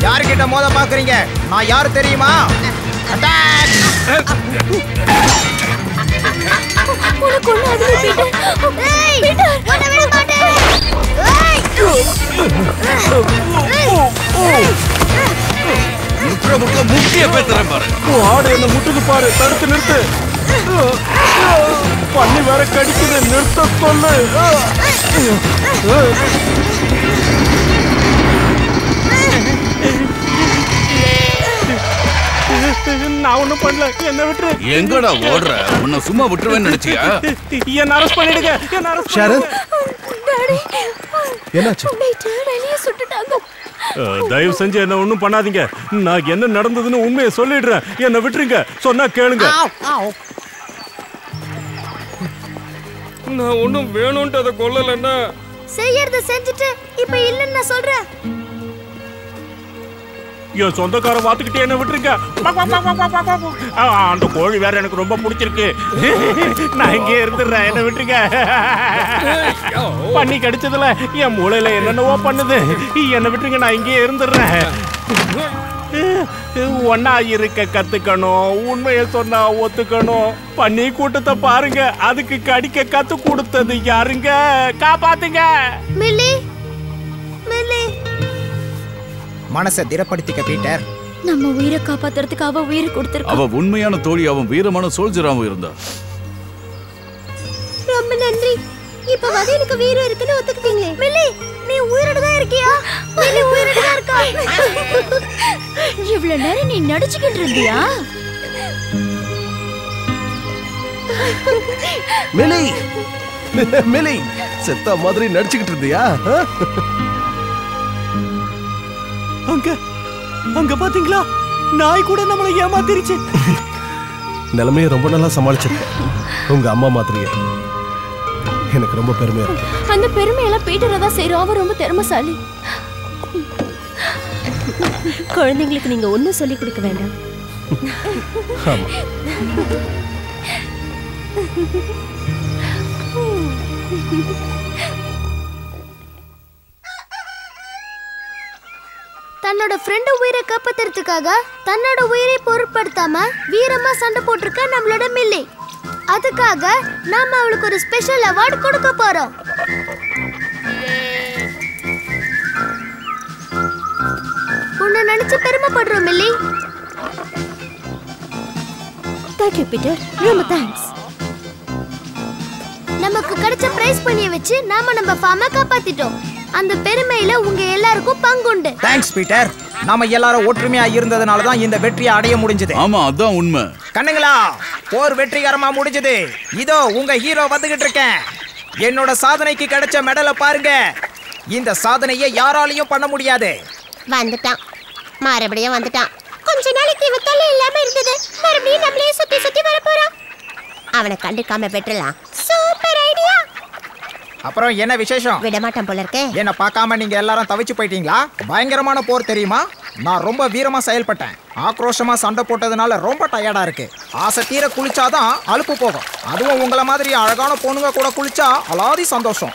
யார்கிட்ட மோத பாக்குறீங்க? நான் யாரு தெரியுமா? உனக்கு ஒண்ணு அது பீட்டர். ஏய் பீட்டர், உன்னை விட மாட்டேன். ஏய் முக்கிய பேசுறேன் பாரு. ஆடு என்ன முட்டுக்கு பாரு. தடுத்து நிறுத்து. பண்ணி வேற கடிக்குது. நிறுத்த சொல்லு. நான் ஒண்ணும் பண்ணல. என்ன விட்டுரு. எங்கடா ஓடுற? உன்னை சும்மா விட்டுருவேன்னு நினைச்சியா? என்ன அரெஸ்ட் பண்ணிடுங்க. என்ன அரெஸ்ட் ஷாரன், டாடி, என்னாச்சு? பீட்டர் வெளியே சுட்டுட்டாங்க. தயவு செஞ்சு என்ன ஒண்ணும் பண்ணாதீங்க. நான் என்ன நடந்ததுன்னு உண்மையை சொல்லிடுறேன். என்ன விட்டுருங்க. சொன்னா கேளுங்க. நான் ஒண்ணும் வேணும்ட்டு அதை கொல்லலன்னா செய்யறத செஞ்சுட்டு இப்ப இல்லன்னு நான் சொல்றேன். என் சொந்தக்கார வாத்துக்கிட்டே என்ன விட்டுருங்க. அந்த கோழி வேற எனக்கு ரொம்ப பிடிச்சிருக்கு. நான் இங்கே இருந்துடுறேன். என்ன விட்டுருங்க. பண்ணி கடிச்சதுல என் மூளையில என்னென்னவோ பண்ணுது. என்ன விட்டுருங்க. நான் இங்கே இருந்துடுறேன். ஒன்னா இருக்க கத்துக்கணும். உண்மையை சொன்னா ஒத்துக்கணும். பண்ணி கூட்டத்தை பாருங்க. அதுக்கு கடிக்க கத்து கொடுத்தது யாருங்க? காப்பாத்துங்க. மில்லி, மில்லி, மனசை திடப்படுத்திக்க பீட்டர். நம்ம உயிரை காப்பாத்துறதுக்கு அவ உயிரை கொடுத்திருக்கா. அவ உண்மையான தோழி. அவன் வீரமான சோல்ஜராவும் இருந்தா. ரொம்ப நன்றி. இப்ப வந்து எனக்கு வீரம் இருக்குன்னு ஒத்துக்கிட்டீங்களே. மில்லி, நீ உயிரோட தான் இருக்கியா? மில்லி உயிரோட தான் இருக்கா? இவ்வளவு நேரம் நீ நடிச்சுக்கிட்டு இருந்தியா? மிலி, மிலி, செத்த மாதிரி நடிச்சுக்கிட்டு இருந்தியா? அங்க பாத்தீங்களா? நாய் கூட நம்மளை ஏமாத்திருச்சு. நிலைமையை ரொம்ப நல்லா சமாளிச்சிருக்க. உங்க அம்மா மாதிரியே எனக்கு ரொம்ப பெருமையா இருக்கு. அந்த பெருமையெல்லாம் பீட்டரை தான் செய்யறோம். அவன் ரொம்ப திறமைசாலி. குழந்தைங்களுக்கு நீங்க ஒன்னும் சொல்லி கொடுக்க வேண்டாம். ஆமா. தன்னோட ஃப்ரெண்ட் உயிரை காப்பாத்துறதுக்காக தன்னோட உயிரை பொருட்படுத்தாம வீரமா சண்டை போட்டிருக்க நம்மளோட மில்லி. அதுக்காக நாம அவளுக்கு ஒரு ஸ்பெஷல் அவார்ட் கொடுக்க போறோம். உன்னை நினைச்சு பெருமைப்படுறோம் மில்லி. Thank you Peter. ரொம்ப தேங்க்ஸ். நமக்கு கிடைச்ச பிரைஸ் பண்ணிய வச்சு நாம நம்ம ஃபார்மை காப்பாத்திட்டோம். அந்த பெருமையில உங்க எல்லாருக்கும் பங்குண்டு. Thanks Peter. நாம எல்லாரும் ஒற்றுமையா இருந்ததனால தான் இந்த வெற்றியை அடைய முடிஞ்சது. ஆமா, அதான் உண்மை. கண்ணுங்களா, போர் வெற்றிகரமா முடிஞ்சது. இதோ உங்க ஹீரோ வந்துகிட்டு இருக்கேன். என்னோட சாதனைக்கு கிடைச்ச மெடலை பாருங்க. இந்த சாதனையை யாராலையும் பண்ண முடியாது. வந்துட்டான், மறுபடியும் வந்துட்டான். கொஞ்ச நாளைக்கு இவ தொல்லை இல்லாம இருந்தது. மறுபடியும் நம்மளே சுத்தி சுத்தி வர போறான். அவனை கண்டுக்காம பெற்றலாம். Super idea. அப்புறம் என்ன விசேஷம்? விடமாட்டான் போல இருக்கே. என்ன பார்க்காம நீங்க எல்லாரும் தவிச்சு போயிட்டீங்களா? பயங்கரமான போர் தெரியுமா? நான் ரொம்ப வீரமா செயல்பட்டேன். ஆக்ரோஷமா சண்டை போட்டதுனால ரொம்ப டயர்டா இருக்கு. ஆசை தீர குளிச்சாதான் அலுப்பு போகும். அதுவும் உங்களை மாதிரி அழகான பொண்ணுங்க கூட குளிச்சா அலாதி சந்தோஷம்.